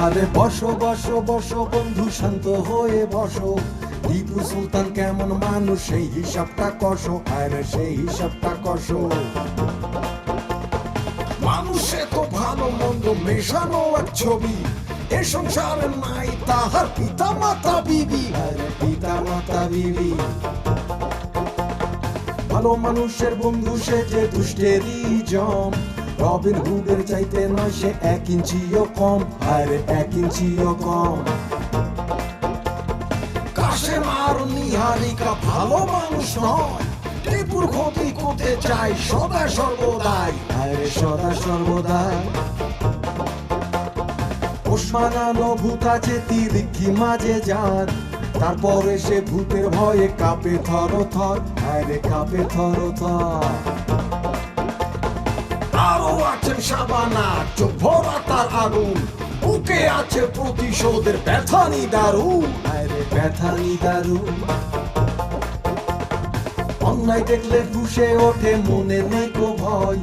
আরে বসো বসো বসো বন্ধু, শান্ত হয়ে বসো। টিপু সুলতান কেমন মানুষ সেই হিসাবটা কষো, আরে সেই হিসাবটা কষো। মানুষে তো ভালো মন্দ মেশানো এক ছবি, এ সংসারে নাই তাহার পিতা মাতা বিবি, আরে পিতা মাতা বিবি। ভালো মানুষের বন্ধু সে যে দুষ্টেরই জম, রবিন হুডের চাইতে নয় সে 1 ইঞ্চিও কম, আরে 1 ইঞ্চিও কম। কাশেম আর নিহারিকা ভালো মানুষ নয়, টিপুর ক্ষতি করতে চাই সদা সর্বদাই, আরে সদা সর্বদাই। ওসমানানো ভূত আছে তিরিক্ষি মাঝে যার, তারপরে সে ভূতের ভয়ে কাঁপে থর থর, আরে কাঁপে থর থর। আরো আছেন শাবানা, চোখ ভরা তার আগুন, বুকে আছে প্রতিশোধের ব্যথানি দারুণ, আরে ব্যথানি দারুণ। অন্যায় দেখলে ফুঁসে ওঠে মনে নেই কো ভয়,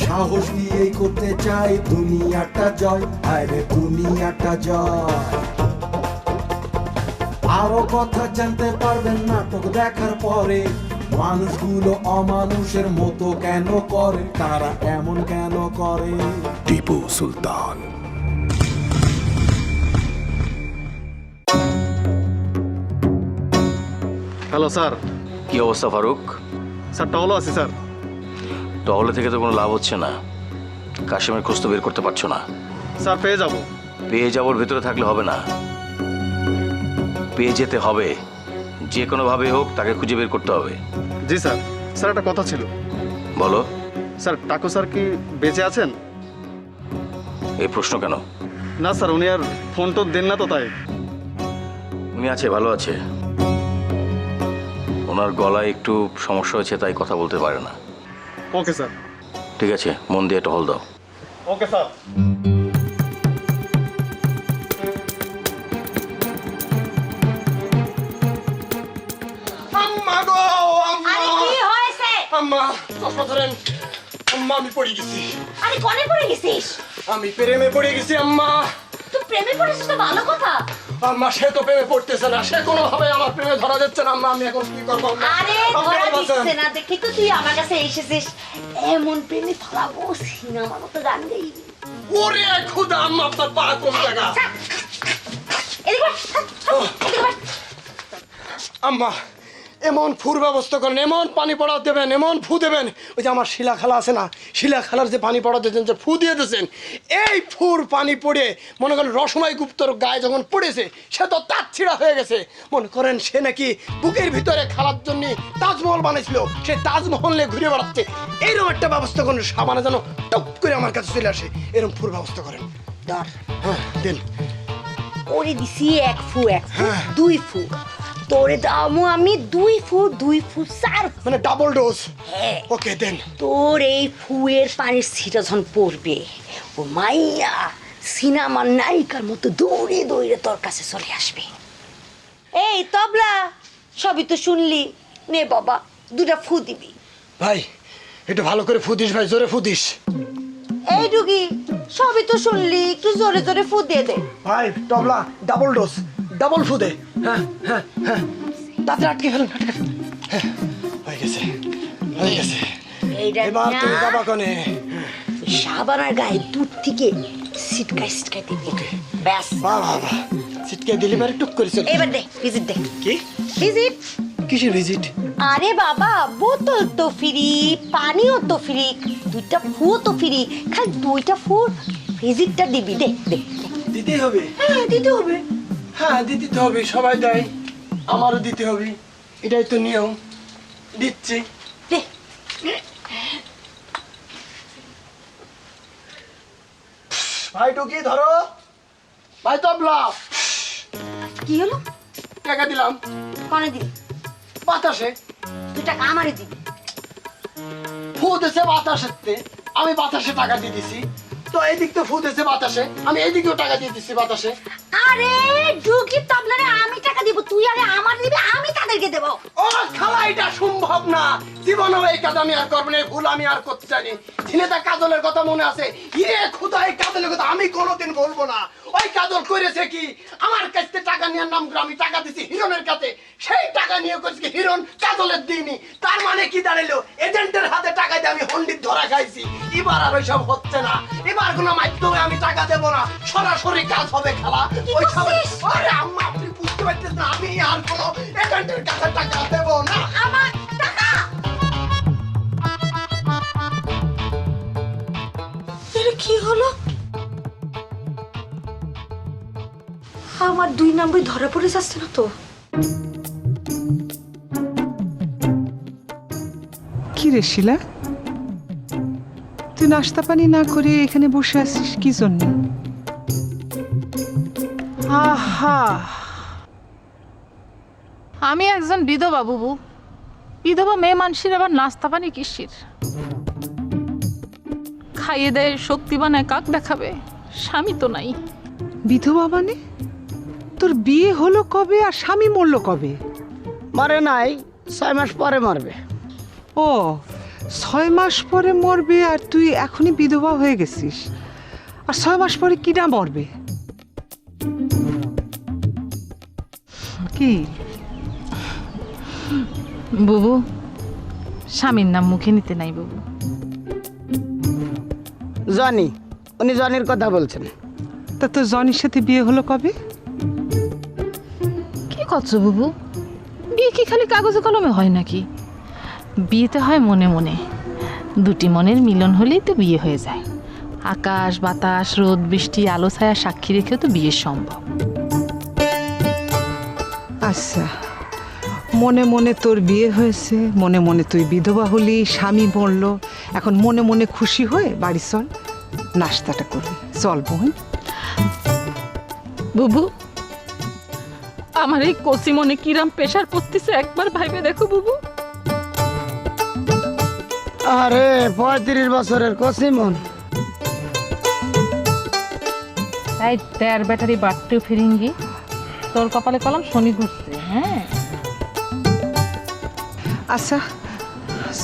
সাহস দিয়েই করতে চাই দুনিয়াটা জয়, আরে দুনিয়াটা জয়। আরো কথা জানতে পারবেন নাটক দেখার পরে, মানুষগুলো অমানুষের মতো কেন করে, তারা এমন কেন করে। টিপু সুলতান। Hello sir. কি অবস্থা ফারুক? স্যার টহলও আছে স্যার। টহলে থেকে তো কোনো লাভ হচ্ছে না, কাশিমের খোঁজ তো বের করতে পারছো না। স্যার পেয়ে যাব। পেয়ে যাওয়ার ভিতরে থাকলে হবে না, পেয়ে যেতে হবে, যে কোনোভাবে হোক তাকে খুঁজে বের করতে হবে। জি স্যার। স্যার একটা কথা ছিল। বলো। স্যার টাকু স্যার কি বেঁচে আছেন? এই প্রশ্ন কেন? না স্যার, উনি আর ফোন টোন দেন না তো তাই। উনি আছে, ভালো আছে। ওনার গলায় একটু সমস্যা হয়েছে তাই কথা বলতে পারে না। Okay sir. ঠিক আছে, মন দিয়ে টহল দাও। Okay sir. আম্মা গো আম্মা! আরে কি হয়েছে? আম্মা চশমা ধরেন। আম্মা আমি পড়ে গেছি। আরে কোনে পড়ে গেছিস? আমি প্রেমে পড়ে গেছি আম্মা। তুই প্রেমে পড়েছিস তো ভালো কথা। আম্মা সে তো প্রেমে পড়তেছে না, সে কোনোভাবে আমার প্রেমে ধরা যাচ্ছে না আম্মা। আমি এখন কি করবো আম্মা? আরে আম্মা, ধরা বাঁচান। দিচ্ছে না দেখি তো তুই আমার কাছে এসেছিস। এমন প্রেমে ফলাবো সিনেমা মতো গান গাই। ওরে খুদা আম্মা, আপনার পা কোন জায়গা? এদিকে আম্মা এমন ফুর ব্যবস্থা করেন, এমন পানি পড়া দেবেন, এমন ফু দেবেন। ওই যে আমার শিলা খালা আছে না, শিলা খালার যে পানি পড়া দিয়েছেন, যে ফু দিয়ে দিয়েছেন, এই ফুর পানি পড়ে মনে করেন রসময় গুপ্তর গায়ে যখন পড়েছে সে তো তাঁত ছিঁড়া হয়ে গেছে। মনে করেন সে নাকি বুকের ভিতরে খালার জন্য তাজমহল বানাইছিল, সে তাজমহল নিয়ে ঘুরে বেড়াচ্ছে। এইরকম একটা ব্যবস্থা করেন, সাবানা যেন টপ করে আমার কাছে চলে আসে, এরকম ফুর ব্যবস্থা করেন। ধর হ্যাঁ দেন। ওরে দিছি এক ফু দুই ফু, তোরে দামু আমি দুই ফু 4 ফু। মানে ডাবল ডোজ। হ্যাঁ। ওকে দেন। তোর এই ফুয়ের পানির ছিটা যখন পড়বে, ও মাইয়া সিনেমার নায়িকার মতো দৌড়ে দৌড়ে তোর কাছে চলে আসবে। এই তবলা সবই তো শুনলি, নে বাবা 2টা ফু দিবি। ভাই একটু ভালো করে ফুদিস ভাই, জোরে ফুদিস। এই ডুগি সবই তো শুনলি, একটু জোরে জোরে ফু দিয়ে দে। ভাই তবলা ডাবল ডোজ, ডাবল ফুদে। হ্যাঁ হ্যাঁ হ্যাঁ, তাতে আটকে ফেলেন, আটকে ফেলেন। হ্যাঁ, হয়ে গেছে হয়ে গেছে। এইটা এবার তুমি যাবা কনে? সাবানার গায়ে দুধ থেকে সিটকাই দিবি। ব্যাস বাহ বাহ বাহ, ছিটকে দিলি বারে টুক করেছে। এবার দে ভিজিট দে। কি ভিজিট? কিসের ভিজিট? আরে বাবা বোতল তো ফ্রি, পানিও তো ফ্রি, 2টা ফু তো ফ্রি, খালি 2টা ফু ভিজিটটা দিবি। দে দে। দিতে হবে? হ্যাঁ দিতে হবে। হ্যাঁ দিতে তো হবে, সবাই দেয়, আমারও দিতে হবে, এটাই তো নিয়ম। দিচ্ছি। দে। ভাই টুকি ধরো, ভাই তবলা। কি হলো? টাকা দিলাম। কনে দিবি? বাতাসে। 2 টাকা আমারে দিবি। ফু দিছে বাতাসেতে, আমি বাতাসে টাকা দিয়ে দিছি। তো এইদিক তো ফু দিছে বাতাসে, আমি এইদিকেও টাকা দিয়ে দিছি বাতাসে। আরে ডুগি তবলারে আমি টাকা দিব, তুই আরে আমার দিবি, আমি তাদেরকে দেব। ও খালা, এটা সম্ভব না। জীবনে এই কাজ আমি আর করবো না, এই ভুল আমি আর করতে চাইনি। ঝিনেতা কাজলের কথা মনে আছে? ইয়ে খুদা, এই কাজলের কথা আমি কোনোদিন বলবো না। ওই ওই কাজল করেছে কি আমার কাছ থেকে টাকা নেওয়ার নাম করে আমি টাকা দিছি হিরণের কাছে সেই টাকা নিয়ে করেছে কি হিরণ কাজলের দিইনি তার মানে কি দাঁড়াইলো এজেন্টের হাতে টাকা দিয়ে আমি হন্ডিত ধরা খাইছি এবার আর ওইসব হচ্ছে না এবার কোনো মাধ্যমে আমি টাকা দেবো না সরাসরি কাজ হবে খেলা ওই সব আরে আম্মা আপনি বুঝতে পারতেছেন না আমি আর কোনো এজেন্টের কাছে টাকা দেবো না আমার টাকা এটা কি হলো আমার 2 নম্বর ধরা পড়ে যাচ্ছে না তো কি রে শিলা, তুই নাস্তা পানি না করে এখানে বসে আছিস কি জন্য? আহা, আমি একজন বিধবা বুবু। বিধবা মেয়ে মানুষের আবার নাস্তা পানি কিসের? খাইয়ে দেয় শক্তি বানায় কাক দেখাবে, স্বামী তো নাই। বিধবা মানে? তোর বিয়ে হলো কবে আর স্বামী মরলো কবে? মারে নাই 6 মাস পরে মারবে ও 6 মাস পরে মরবে আর তুই এখনই বিধবা হয়ে গেছিস, আর 6 মাস পরে কিনা মরবে? কি বুবু, স্বামীর নাম মুখে নিতে নাই বুবু। জনি, উনি জনির কথা বলছেন। তা তোর জনির সাথে বিয়ে হলো কবে? কি করছো বুবু? বিয়ে কি খালি কাগজে কলমে হয় নাকি? বিয়েতে হয় মনে মনে। দুটি মনের মিলন হলেই তো বিয়ে হয়ে যায়। আকাশ বাতাস রোদ বৃষ্টি আলো ছায়া সাক্ষী রেখেও তো বিয়ে সম্ভব। আচ্ছা, মনে মনে তোর বিয়ে হয়েছে, মনে মনে তুই বিধবা হলি, স্বামী মরলো, এখন মনে মনে খুশি হয়ে বাড়ি চল, নাস্তাটা করবি। চল বোন। বুবু, আমার এই কচি মনে কিরাম প্রেশার পড়তেছে একবার ভাইবে দেখো বুবু। আরে 35 বছরের কসিমন। তাই তের ব্যাটারি বাট্টু ফিরিঙ্গি, তোর কপালে কলম শনি ঘুরছে। হ্যাঁ আচ্ছা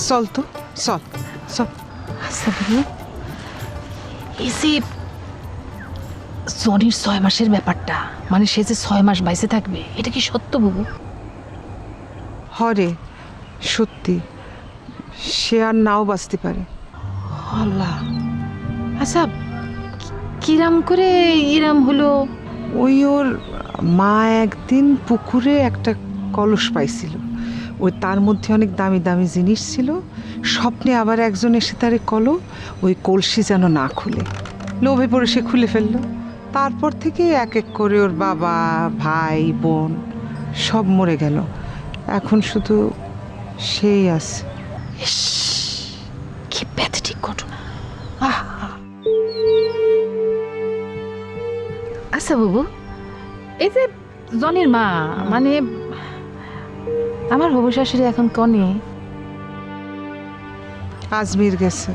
চল তো, চল চল। আচ্ছা বুবু, এই যে জনির 6 মাসের ব্যাপারটা, মানে সে যে 6 মাস বাইসে থাকবে, এটা কি সত্য বুবু? হরে সত্যি, সে আর নাও বাঁচতে পারে। আল্লাহ, আচ্ছা কিরাম করে ইরাম হলো? ওই ওর মা একদিন পুকুরে একটা কলস পাইছিল, ওই তার মধ্যে অনেক দামি দামি জিনিস ছিল। স্বপ্নে আবার একজন এসে তারে কলো ওই কলসি যেন না খুলে, লোভে পড়ে সে খুলে ফেললো। তারপর থেকে এক এক করে ওর বাবা ভাই বোন সব মরে গেল, এখন শুধু সেই আছে। ইস, কি প্যাথেটিক ঘটনা। আচ্ছা বুবু, এই যে জনির মা, মানে আমার হবু শাশুড়ি এখন কনে? আজমির গেছে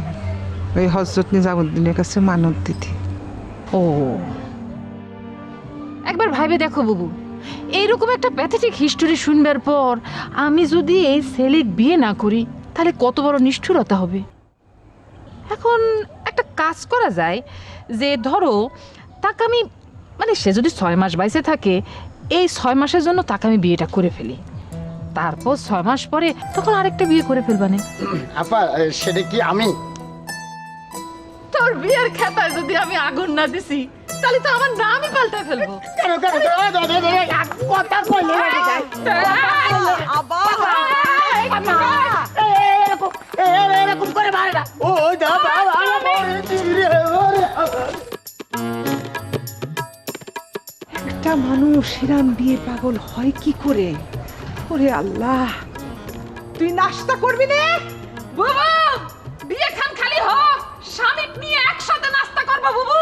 ওই হজরত নিজামুদ্দিনের কাছে মানত দিতে। ও, একবার ভাবে দেখো বুবু, এইরকম একটা প্যাথেটিক হিস্টোরি শুনবার পর আমি যদি এই ছেলে বিয়ে না করি তাহলে কত বড় নিষ্ঠুরতা হবে। এখন একটা কাজ করা যায় যে ধরো তাকে আমি, মানে সে যদি 6 মাস বাইসে থাকে, এই 6 মাসের জন্য তাকে আমি বিয়েটা করে ফেলি, তারপর 6 মাস পরে তখন আরেকটা বিয়ে করে ফেলবানে। আপা সেটা কি আমি? তোর বিয়ের খেতায় যদি আমি আগুন না দিছি তাহলে তো আমার নামই পাল্টে ফেলবো। কথা কইলে এরকম করে মারে না। ও একটা মানুষ হিরাম বিয়ে পাগল হয় কি করে? ওরে আল্লাহ, তুই নাস্তা করবি না? বুবু, বিয়ে খান খালি হোক, স্বামী নিয়ে একসাথে নাস্তা করবো বুবু।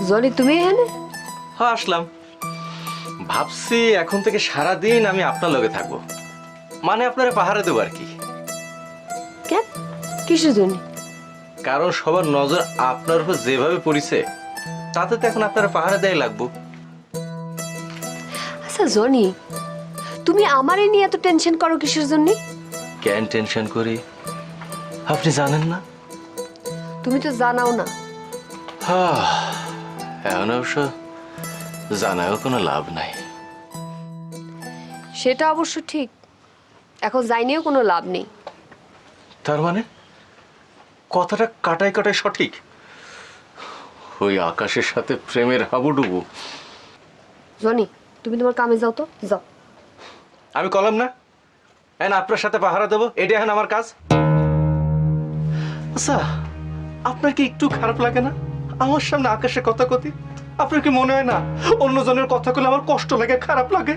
জনি তুমি এখানে? হ্যাঁ আসলাম, ভাবছি এখন থেকে সারাদিন আমি আপনার লগে থাকবো, মানে আপনারা পাহারা দেবো আর কি। কেন, কিসের জন্য? কারণ সবার নজর আপনার উপর যেভাবে পড়িছে, তাতে তো এখন আপনারা পাহারা দেয় লাগবো। আচ্ছা জনি, তুমি তুমি আমারে নিয়ে এত টেনশন করো কিসের জন্য? কেন টেনশন করি আপনি জানেন না? তুমি তো জানাও না। এখন অবশ্য জানাও কোনো লাভ নাই। সেটা অবশ্য ঠিক, এখন জানিয়েও কোনো লাভ নেই। তার মানে কথাটা কাটায় কাটায় সঠিক? ওই আকাশের সাথে প্রেমের হাবুডুবু। জনি, তুমি তোমার কামে যাও তো, যাও। আমি কলাম না এখন আপনার সাথে পাহারা দেবো, এটা এখন আমার কাজ। আচ্ছা, আপনার কি একটু খারাপ লাগে না আমার সামনে আকাশে কথা কতি? আপনার কি মনে হয় না অন্যজনের কথা বলে আমার কষ্ট লাগে, খারাপ লাগে?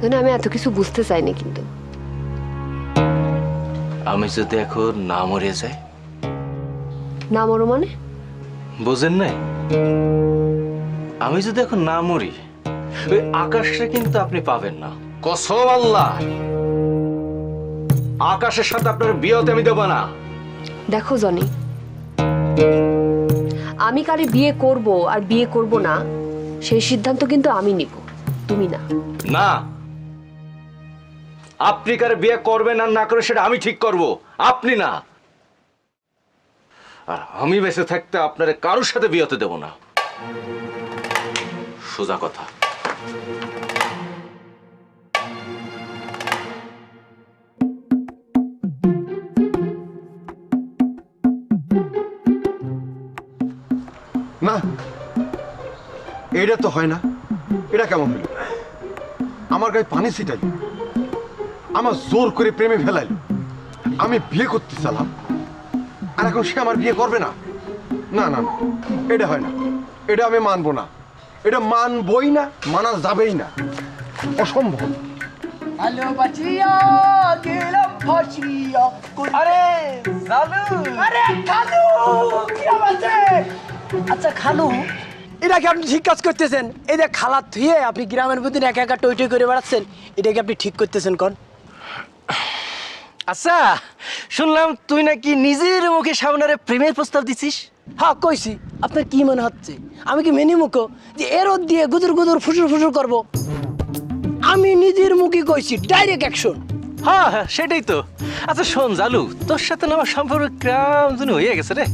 জনি, আমি এত কিছু বুঝতে চাইনি, কিন্তু আমি যদি এখন না মরে যাই? না মরো মানে? বোঝেন নাই? আমি যদি এখন না মরি ওই আকাশটা কিন্তু আপনি পাবেন না। কসম আল্লাহ, আকাশের সাথে আপনার বিয়েতে আমি দেব না। দেখো জনি, আমি কারে বিয়ে করব আর বিয়ে করব না সেই সিদ্ধান্ত কিন্তু আমি নিব, তুমি না। না, আপনি কারে বিয়ে করবেন আর না করে সেটা আমি ঠিক করব, আপনি না। আর আমি বেঁচে থাকতে আপনার কারোর সাথে বিয়ে হতে দেব না, সোজা কথা। না, এটা তো হয় না। এটা কেমন হলো? আমার গায়ে পানি ছিটাইল, আমার জোর করে প্রেমে ফেলাইল, আমি বিয়ে করতে চালাম, আর এখন সে আমার বিয়ে করবে না? না না না, এটা হয় না, এটা আমি মানবো না, এটা মানবই না, মানা যাবেই না, অসম্ভব। হ্যালো বাচিয়া, গেলাম ফাঁসিয়া। আরে জানু, আরে খালু, কি আছে? আচ্ছা খালু, এটা কি আপনি ঠিক কাজ করতেছেন? এই যে খালাত ধুয়ে আপনি গ্রামের মধ্যে একা একা টই টই করে বেড়াচ্ছেন, এটা কি আপনি ঠিক করতেছেন কোন? আচ্ছা শুনলাম তুই নাকি নিজের মুখে সামনে প্রেমের প্রস্তাব দিছিস? হ্যাঁ কইছি। আপনার কি মনে হচ্ছে আমি কি মেনি মুখো যে এরোদ দিয়ে গুদুর গুদুর ফুসুর ফুসুর করব? আমি নিজের মুখে কইছি, ডাইরেক্ট অ্যাকশন। হ্যাঁ হ্যাঁ, সেটাই তো। আচ্ছা শোন জালু, তোর সাথে না আমার সম্পর্ক কেমন যেন হয়ে গেছে রে।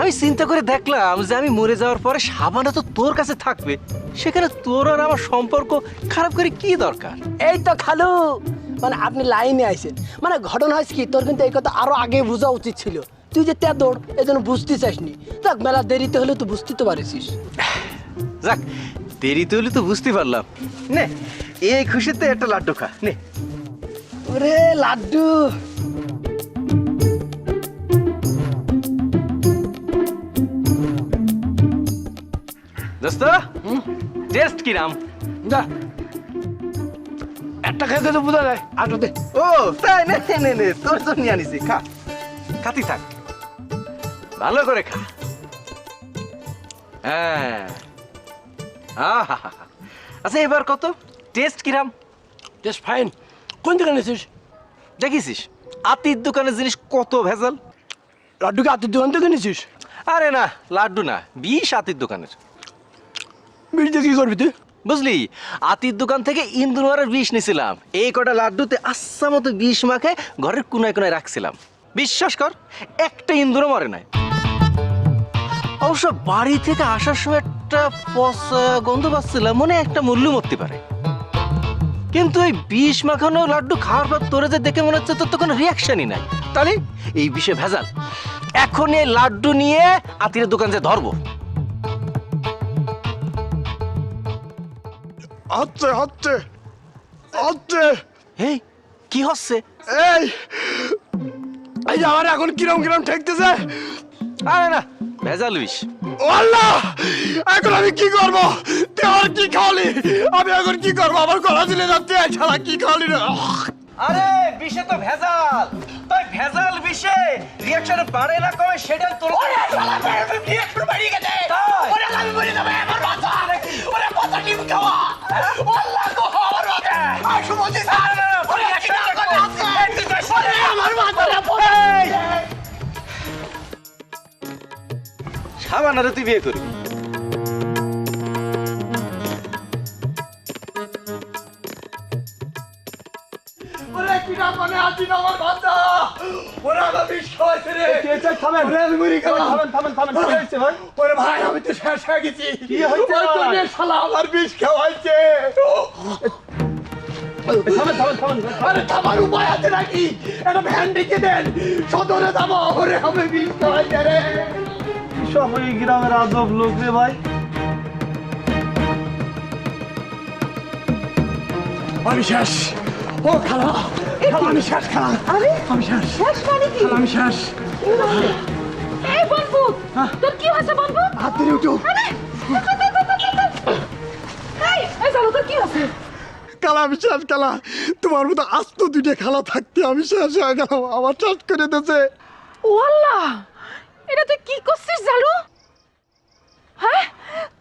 আমি চিন্তা করে দেখলাম যে আমি মরে যাওয়ার পরে সাবানা তো তোর কাছে থাকবে, সেখানে তোর আর আমার সম্পর্ক খারাপ করে কি দরকার? এই তো খালু, মানে আপনি লাইনে আইছেন। মানে ঘটনা হয়েছে কি, তোর কিন্তু এই কথা আরো আগে বোঝা উচিত ছিল। তুই যে তেদর, এই জন্য বুঝতে চাসনি। দেখ মেলা দেরিতে হলে তো বুঝতে তো পারিস। যাক, দেরিতে হলে তো বুঝতে পারলাম। নে এই খুশিতে একটা লাড্ডু খা, নে। ওরে লাড্ডু, দোস্ত টেস্ট কিরাম? যা একটা খেতে তো বোঝা যায়। আটো দে। ও তাই, নে নে নে, তোর জন্য আনিছি, খা, খাতি থাক, ভালো করে খা। হ্যাঁ, আহা, আচ্ছা এবার কত টেস্ট কিরাম? Just fine. কোন দোকানে আছিস? দেখিস আতির দোকানের জিনিস কত ভেজাল। লাড্ডুকে আতির দোকান থেকে নিছিস? আরে না, লাড্ডু না, বিষ আতির দোকানের। বিষ দিয়ে কি করবি তুই? বুঝলি, আতির দোকান থেকে ইন্দুরমারের বিষ নিছিলাম, এই কটা লাড্ডুতে আচ্ছা মতো বিষ মাখে ঘরের কোনায় কোনায় রাখছিলাম। বিশ্বাস কর, একটা ইন্দুরও মরে নাই। অবশ্য বাড়ি থেকে আসার সময় একটা পচা গন্ধ পাচ্ছিলাম, মনে হয় একটা মূল্য মরতে পারে। কিন্তু এই বিষ মাখানো লাড্ডু খাওয়ার পর তোরে যে দেখে মনে হচ্ছে তোর তো কোনো রিয়াকশনই নাই। তাহলে এই বিষে ভেজাল। এখন এই লাড্ডু নিয়ে আতিরের দোকান যে ধরবো। হচ্ছে হচ্ছে হচ্ছে। এই কি হচ্ছে? এই এই যে আমার এখন কিরম কিরম ঠেকতেছে। আরে না, ভেজাল বিষ। ও আল্লাহ, এখন আমি কি করব? তুই আমার কি খাওয়ালি? আমি এখন কি করব? আমার গলা দিলে যাচ্ছে, ছাড়া কি খাওয়ালি না? আরে বিষে তো ভেজাল, তাই ভেজাল বিষে রিঅ্যাকশন বাড়ে না কমে সেটা তোর। ওরে শালা, রিঅ্যাকশন বাড়িয়ে গেছে। ওরে আমি মরে যাবে, আমার বাচ্চা। ওরে বাচ্চা ডিম খাওয়া। আল্লাহ গো, আমার বাচ্চা। আর সুমতি স্যার, ওরে কি করতে আছে? ওরে আমার বাচ্চাটা পড়ে। সাবানারে তুই বিয়ে করবি? সিনা মানে আছি না আমার বাচ্চা ওরে আমার বিষ খাওয়াইছে রে ওরে আমি মরি গেলাম ওরে ভাই আমি তো শেষ হয়ে গেছি ওই তোর শালা আমার বিষ খাওয়াইছে আরে থামার উপায় আছে নাকি একটা ভ্যান ডেকে দেন সদরে যাবো ওরে আমি বিষ খাওয়াইছে রে সব এই গ্রামের আজব লোক রে ভাই। আমি শেষ ও খালা খালা আমি শেষ খালা আমি শেষ শেষ মানে কি? খালা আমি শেষ এই বলবু তোর কি হয়েছে বলবু? হাত ধরে উঠো এই জানো তোর কি হয়েছে? খালা আমি শেষ খালা তোমার মতো আস্ত দুইটা খালা থাকতে আমি শেষ হয়ে গেলাম আমার শেষ করে দিয়েছে ও আল্লাহ, এটা তুই কি করছিস জালু? হ্যাঁ,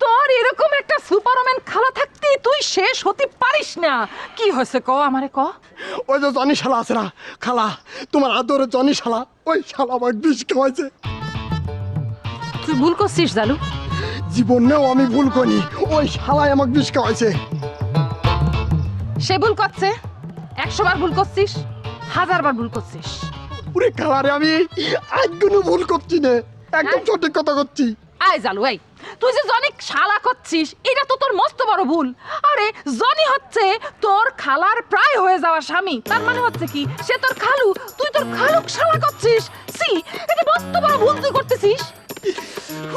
তোর এরকম একটা সুপারম্যান খালা থাকতে তুই শেষ হতে পারিস না। কি হয়েছে ক আমারে ক? ওই যে জনি শালা আছে না খালা তোমার আদরে জনি শালা ওই শালা আমার বিষ খাওয়াইছে তুই ভুল করছিস জালু। জীবনেও আমি ভুল করিনি ওই শালাই আমাকে বিষ খাওয়াইছে সে ভুল করছে, 100 বার ভুল করছিস, 1000 বার ভুল করছিস। পুরে খালারে আমি একদিনও ভুল করছি না একদম সঠিক কথা করছি আয় জালু, এই তুই যে জনি শালা করছিস এটা তো তোর মস্ত বড় ভুল। আরে জনি হচ্ছে তোর খালার প্রায় হয়ে যাওয়া স্বামী, তার মানে হচ্ছে কি সে তোর খালু, তুই তোর খালুক শালা করছিস। সি, এটা মস্ত বড় ভুল তুই করতেছিস।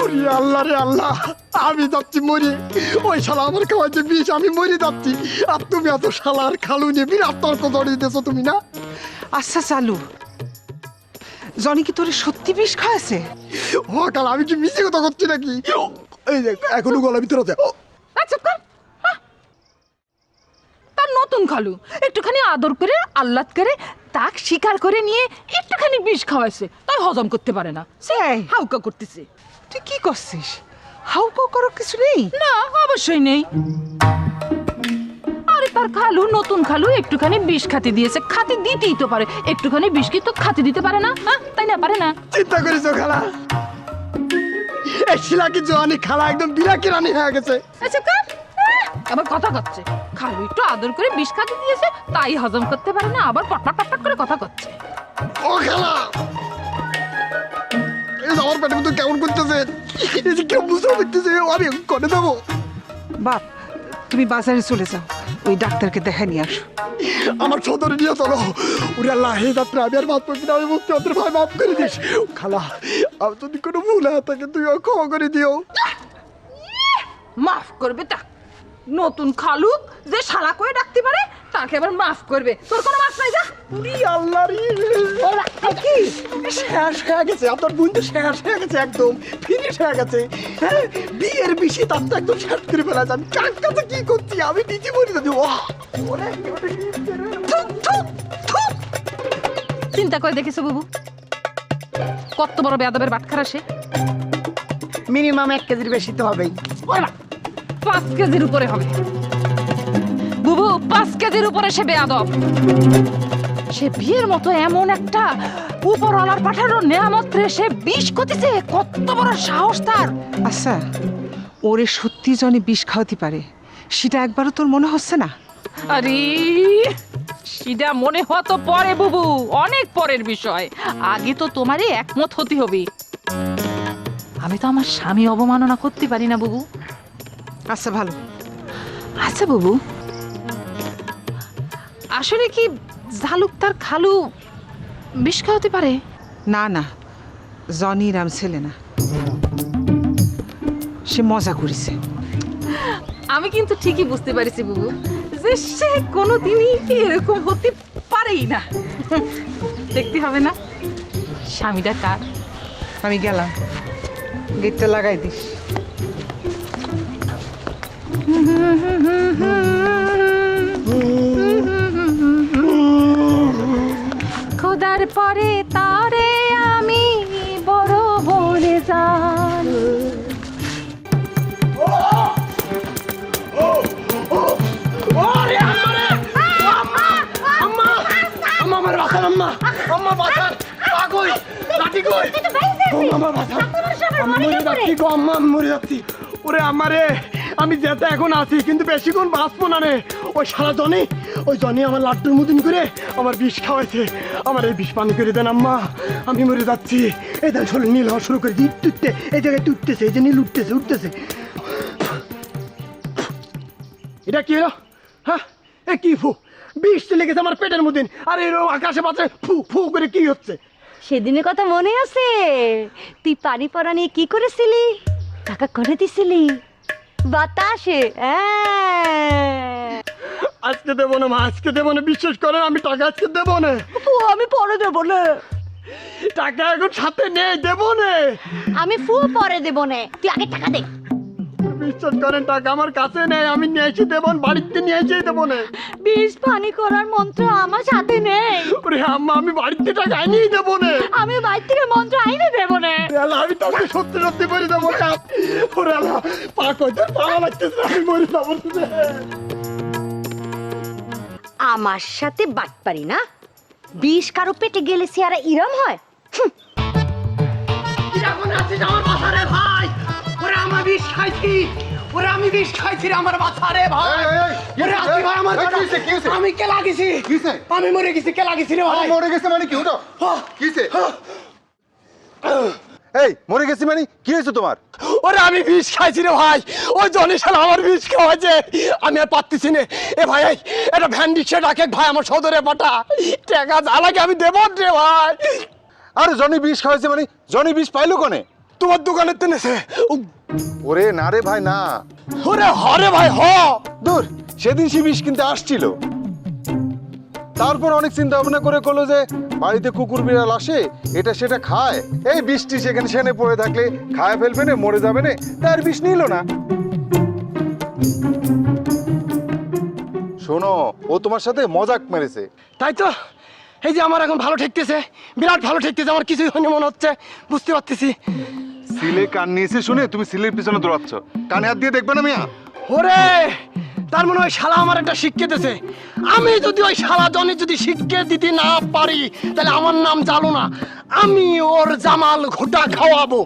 ওরে আল্লাহ রে আল্লাহ আমি যাচ্ছি মরি ওই শালা আমার খাওয়াইছে বিষ আমি মরে যাচ্ছি আর তুমি এত শালার খালু নিয়ে বিরাট তর্ক জড়িয়ে দিয়েছো তুমি না আচ্ছা চালু, জনি কি তোরে সত্যি বিষ খাওয়াছে? ও কাল আমি কি মিছে কথা করছি নাকি এই যে এখনো গলা ভিতরে আছে আচ্ছা কর, তার নতুন খালু একটুখানি আদর করে আহ্লাদ করে তাক স্বীকার করে নিয়ে একটুখানি বিষ খাওয়াইছে, তাই হজম করতে পারে না, সে এই। হাউকা করতেছে। তুই কি করছিস? হাউকাউ করার কিছু নেই। না অবশ্যই নেই। আরে তার খালু নতুন খালু একটুখানি বিষ খাতে দিয়েছে, খাতে দিতেই তো পারে, একটুখানি বিষ কি তো খাতে দিতে পারে না? হ্যাঁ তাই না, পারে না? চিন্তা করিস খালা এই শিলা কি জোয়ানি খালা একদম বিরাকি রানী হয়ে গেছে আচ্ছা কর, আবার কথা করছে। খালু একটু আদর করে বিষ খাতে দিয়েছে তাই হজম করতে পারে না, আবার পটপট পটপট করে কথা করছে। ও খালা এই যে আমার পেটের মধ্যে কেমন করতেছে এই যে কেউ বুঝতে পারতেছে আমি করে দেবো বাপ, তুমি বাজারে চলে যাও, ওই ডাক্তারকে দেখা নিয়ে আসো। আমার সদরে নিয়ে চলো ওরে আল্লাহ এই যাত্রা আমি আর মাফ করছি না আমি বুঝতে ওদের ভাই মাফ করে দিস খালা আমি যদি কোনো ভুল হয় তাকে তুই ক্ষমা করে দিও মাফ করবে তা নতুন খালু যে শালা করে ডাকতে পারে তাকে আবার মাফ করবে? তোর কোনো মাফ নাই, যা। উরি আল্লাহ রে কি শেষ হয়ে গেছে আপনার বোন তো শেষ হয়ে গেছে একদম ফিনিশ হয়ে গেছে হ্যাঁ বিয়ের বেশি তার তো একদম শেষ করে ফেলা আমি কার কাছে কি করছি আমি নিজে মরে যাচ্ছি ওরে থুক, থুক, থুক। চিন্তা করে দেখেছো বাবু কত বড় বেয়াদবের বাটখারা সে? মিনিমাম 1 কেজির বেশি তো হবেই 5 কেজির উপরে হবে বুবু, 5 কেজির উপরে সে বেয়াদব। সে বিয়ের মতো এমন একটা উপরওয়ালার পাঠানো নেয়ামত রে সে বিষ করতেছে, কত বড় সাহস তার! আচ্ছা, ওরে সত্যি জনি বিষ খাওয়াতে পারে সেটা একবারও তোর মনে হচ্ছে না? আরে সেটা মনে হতো পরে বুবু, অনেক পরের বিষয়। আগে তো তোমারই একমত হতে হবে। আমি তো আমার স্বামী অবমাননা করতে পারি না বুবু। আচ্ছা ভালো। আচ্ছা বুবু, আসলে কি ঝালুক তার খালু বিষ খাওয়াতে পারে? না না, জনি রাম ছেলে না, সে মজা করেছে। আমি কিন্তু ঠিকই বুঝতে পারছি বুবু যে সে কোনোদিনই এরকম হতে পারেই না। দেখতে হবে না স্বামীটা কার। আমি গেলাম, গেটটা লাগাই দিস। খোদার পরে তারে আমি বড় বলে যান। ওরে আম্মা আম্মা আম্মা আমার বাসার আম্মা আম্মা বাসার কই লাঠি কই ও মামা বাসা আমি মরে যাচ্ছি গো আম্মা আমি মরে যাচ্ছি ওরে আম্মা রে আমি যেতে এখন আছি কিন্তু বেশিক্ষণ বাঁচবো না রে ওই শালা ওই জনি আমার লাড্ডুর মতন করে আমার বিষ খাওয়াইছে। আমার এই বিষ পানি করে দেন আম্মা, আমি মরে যাচ্ছি। এই দেন শরীর নীল হওয়া শুরু করে উঠতে, এই জায়গায় উঠতেছে, এই যে নীল উঠতেছে। এটা কি হলো? হ্যাঁ, এ কি ফু? বিষ চলে গেছে আমার পেটের মধ্যে, আর এরকম আকাশে পাশে ফু ফু করে কি হচ্ছে? সেদিনের কথা মনে আছে? তুই পানি পড়া নিয়ে কি করেছিলি? টাকা করে দিছিলি বাতাসে। আজকে দেবো না মা, আজকে দেবো না, বিশ্বাস করেন আমি টাকা আজকে দেবো না। আমি পরে দেবো না। টাকা এখন সাথে নেই, দেবো না। আমি ফু পরে দেবো না, তুই আগে টাকা দে। বিশ্বাস করেন টাকা আমার কাছে নেই, আমি নিয়ে এসে দেবো, বাড়িতে নিয়ে এসে দেবো না। বিষ পানি করার মন্ত্র আমার সাথে নেই। ওরে আম্মা, আমি বাড়িতে টাকা আনিয়ে দেবো না। আমি বাইরে থেকে মন্ত্র আইনে দেবো না। আল্লাহ, আমি তোকে সত্যি সত্যি করে দেবো না। ওরে আল্লাহ, পা কইতে পাওয়া লাগতেছে, আমি মরে যাবো। আমার সাথে বাটপারি না? বিষ কারো পেটে গেলে চেহারা ইরম হয়? এখন আছিস আমার বাসারে ভাই? ওরে আমি বিষ খাইছি, ওরে আমি বিষ খাইছি রে আমার বাসারে ভাই। ওরে আসি ভাই আমার কথা। আমি কে লাগিছি? আমি মরে গেছি, কে লাগিছি রে ভাই? মরে গেছে মানে কি হতো? কিসে? এই মরে গেছি মানে কি হয়েছে তোমার? ওরে আমি বিষ খাইছি রে ভাই, ওই জনি শালা আমার বিষ খাওয়াছে, আমি আর পারতেছি না। এ ভাই, এটা ভ্যান রিক্সা ডাকে ভাই, আমার সদরে পাঠা, টাকা যা লাগে আমি দেবো রে ভাই। আরে জনি বিষ খাওয়াইছে মানে জনি বিষ পাইলো কোনে? তোমার দোকানে তেনেছে। ওরে না রে ভাই না। ওরে হরে ভাই হ। দূর, সেদিন সে বিষ কিনতে আসছিল, তারপর অনেক চিন্তা ভাবনা করে করলো যে বাড়িতে কুকুর বিড়াল আসে, এটা সেটা খায়, এই বিষটি সেখানে সেনে পড়ে থাকলে খায় ফেলবে না, মরে যাবে না, তার বিষ নিল না। শোনো, ও তোমার সাথে মজাক মেরেছে। তাই তো, এই যে আমার এখন ভালো ঠেকতেছে, বিরাট ভালো ঠেকতেছে, আমার কিছুই হয়নি মনে হচ্ছে, বুঝতে পারতেছি। সিলে কান নিয়েছে শুনে তুমি সিলের পিছনে দৌড়াচ্ছ, কানে হাত দিয়ে দেখবে না মিয়া? ওরে, তার মানে ওই শালা আমার একটা শিক্ষা দিতেছে। আমি যদি ওই শালা জনে যদি শিক্ষা দিতে না পারি, তাহলে আমার নাম জানো না, আমি ওর জামাল ঘোটা খাওয়াবো।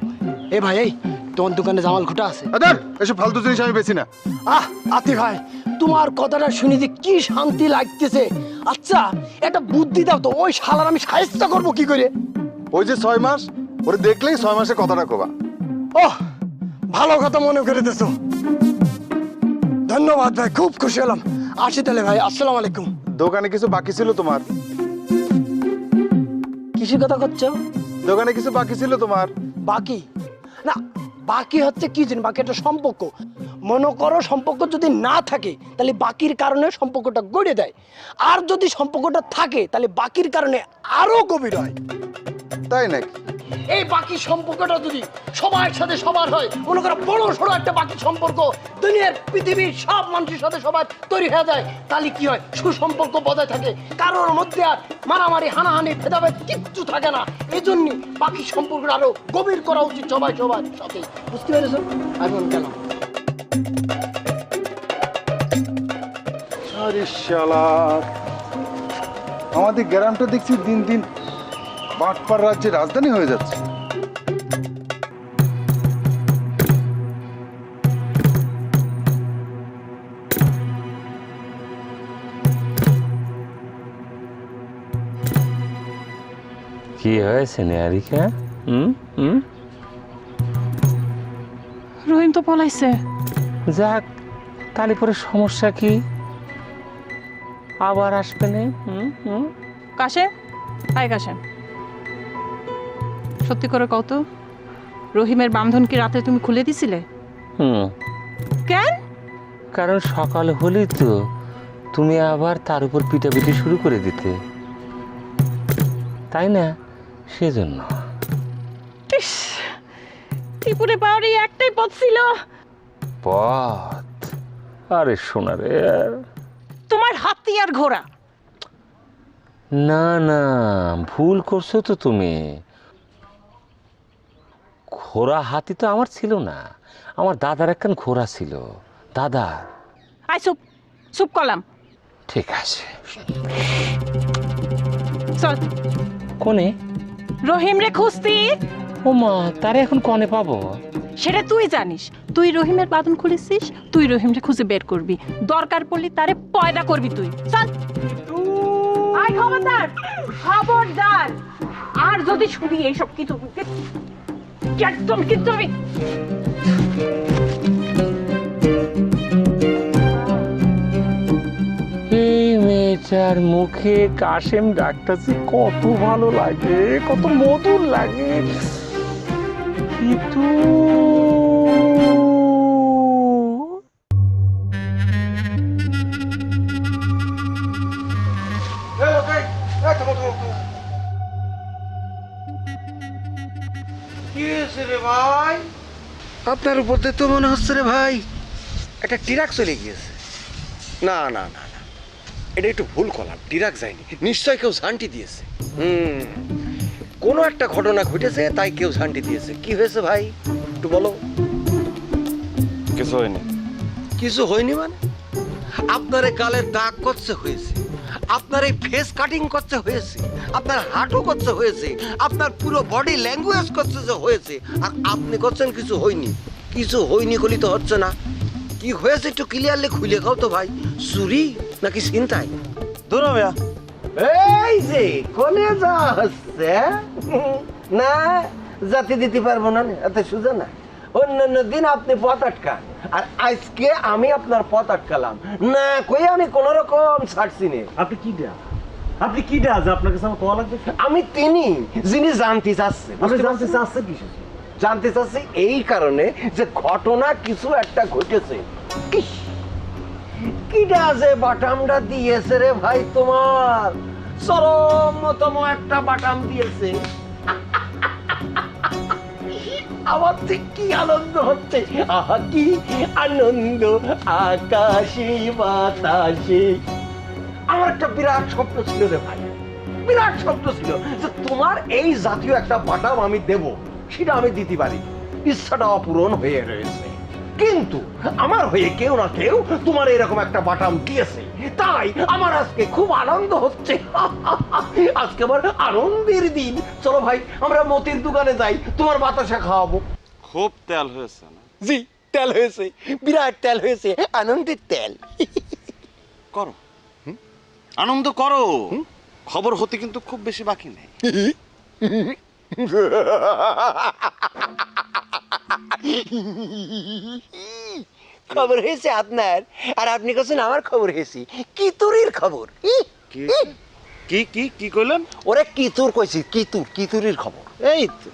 এ ভাই, এই তোমার দোকানে জামাল ঘোটা আছে? আদার, এসব ফালতু জিনিস আমি বেশি না। আতি ভাই, তোমার কথাটা শুনে যে কি শান্তি লাগতেছে। আচ্ছা, একটা বুদ্ধি দাও তো, ওই শালার আমি সাহায্য করবো কি করে? ওই যে 6 মাস, ওরে দেখলেই 6 মাসের কথাটা কবা। ওহ, ভালো কথা মনে করে দিছো, ধন্যবাদ ভাই, খুব খুশি হলাম। আসি তাহলে ভাই, আসসালামু আলাইকুম। দোকানে কিছু বাকি ছিল তোমার? কিসের কথা করছো? দোকানে কিছু বাকি ছিল তোমার? বাকি না, বাকি হচ্ছে কি জানি, বাকি একটা সম্পর্ক। মনে করো সম্পর্ক যদি না থাকে তাহলে বাকির কারণে সম্পর্কটা গড়ে দেয়, আর যদি সম্পর্কটা থাকে তাহলে বাকির কারণে আরো গভীর হয়। তাই নাকি? এই বাকি সম্পর্কটা যদি সবার সাথে সবার হয়, মনে করো বড় সড়ো একটা বাকি সম্পর্ক দুনিয়ার পৃথিবীর সব মানুষের সাথে সবার তৈরি হয়ে যায়, তাহলে কি হয়? সুসম্পর্ক বজায় থাকে, কারোর মধ্যে আর মারামারি হানাহানি ভেদাভেদ কিচ্ছু থাকে না। এই জন্য বাকি সম্পর্কটা আরো গভীর করা উচিত সবাই সবার সাথে, বুঝতে পেরেছো? এখন গেলাম। আরে শালা, আমাদের গ্রামটা দেখছি দিন দিন বাটপার রাজ্যের রাজধানী হয়ে যাচ্ছে। কি হয়েছে নিহারিকা? রহিম তো পলাইছে। যাক, তাহলে পরে সমস্যা কি? আবার আসবে না? কাশেম, হাই কাশেম, সত্যি করে কও তো, রহিমের বান্ধন কি রাতে তুমি খুলে দিছিলে? কেন? কারণ সকাল হলেই তো তুমি আবার তার উপর পিটাপিটি শুরু করে দিতে, তাই না? সেজন্য। ইস, ত্রিপুরে পাওয়ার এই একটাই পথ ছিল। পথ? আরে শোনা রে, তোমার হাতি আর ঘোড়া। না না, ভুল করছো তো তুমি। ঘোড়া হাতি তো আমার ছিল না, আমার দাদার একখান ঘোড়া ছিল, দাদার। আই চুপ চুপ করলাম। ঠিক আছে, চল কোনে? রহিম রে খুঁজতি। ও মা, তারে এখন কনে পাবো? সেটা তুই জানিস। তুই রহিমের বাঁধন খুলেছিস, তুই রহিমকে খুঁজে বের করবি, দরকার পড়লে তারে পয়দা করবি তুই। চল আয়, খবরদার খবরদার, আর যদি শুনি এইসব কিছু একদম কিন্তু আমি এই মেয়েটার মুখে কাশেম ডাকতেছে, কত ভালো লাগে, কত মধুর লাগে। কিন্তু কি হয়েছে রে ভাই? আপনার উপর দিয়ে তো মনে হচ্ছে রে ভাই একটা ট্রাক চলে গিয়েছে। না না না না, এটা একটু ভুল করলাম, ট্রাক যায়নি, নিশ্চয় কেউ ঝান্টি দিয়েছে। কোনো একটা ঘটনা ঘটেছে তাই কেউ ঝান্টি দিয়েছে। কি হয়েছে ভাই একটু বলো। কিছু হয়নি। কিছু হয়নি মানে? আপনার এই গালের দাগ করছে হয়েছে, আপনার এই ফেস কাটিং করছে হয়েছে, আপনার হাঁটু করছে হয়েছে, আপনার পুরো বডি ল্যাঙ্গুয়েজ করছে যে হয়েছে, আর আপনি করছেন কিছু হয়নি। কিছু হয়নি বলি তো হচ্ছে না। কি হয়েছে একটু ক্লিয়ারলি খুলে খাও তো ভাই। চুরি নাকি চিন্তায়? ধরো ভাইয়া, এই যে কোনে যাচ্ছে না, জাতি দিতে পারবো না, এত সুজা না। অন্যান্য দিন আপনি পথ আটকান, আর আজকে আমি আপনার পথ আটকালাম না, কই আমি কোন রকম ছাড়ছি না। আপনি কি দেয়া, আপনি কি দেয়া যে আপনার কাছে আমার কল লাগবে? আমি তিনি যিনি জানতে চাচ্ছে। আপনি জানতে চাচ্ছেন কি? জানতে চাচ্ছি এই কারণে যে ঘটনা কিছু একটা ঘটেছে। কিটা যে বাটামটা দিয়েছে রে ভাই, তোমার চরমতম একটা বাটাম দিয়েছে। আমার ঠিক কি আনন্দ হচ্ছে, আহা কি আনন্দ আকাশে বাতাসে। আমার একটা বিরাট স্বপ্ন ছিল রে ভাই, বিরাট স্বপ্ন ছিল যে তোমার এই জাতীয় একটা বাটাম আমি দেব, সেটা আমি দিতে পারি। ইচ্ছাটা অপূরণ হয়ে রয়েছে, কিন্তু আমার হয়ে কেউ না কেউ তোমার এরকম একটা বাটাম দিয়েছে, তাই আমার আজকে খুব আনন্দ হচ্ছে। আজকে আমার আনন্দের দিন। চলো ভাই আমরা মতির দোকানে যাই, তোমার বাতাসা খাওয়াবো। খুব তেল হয়েছে না? জি তেল হয়েছে, বিরাট তেল হয়েছে, আনন্দের তেল। করো, আনন্দ করো, খবর হতে কিন্তু খুব বেশি বাকি নেই। খবর হয়েছে আপনার, আর আপনি কাছেন আমার খবর হয়েছে। কিতুরির খবর। কি কি কি কইলেন? ওরে কিতুর কইছি, কিতুর, কিতুরির খবর। এই তো,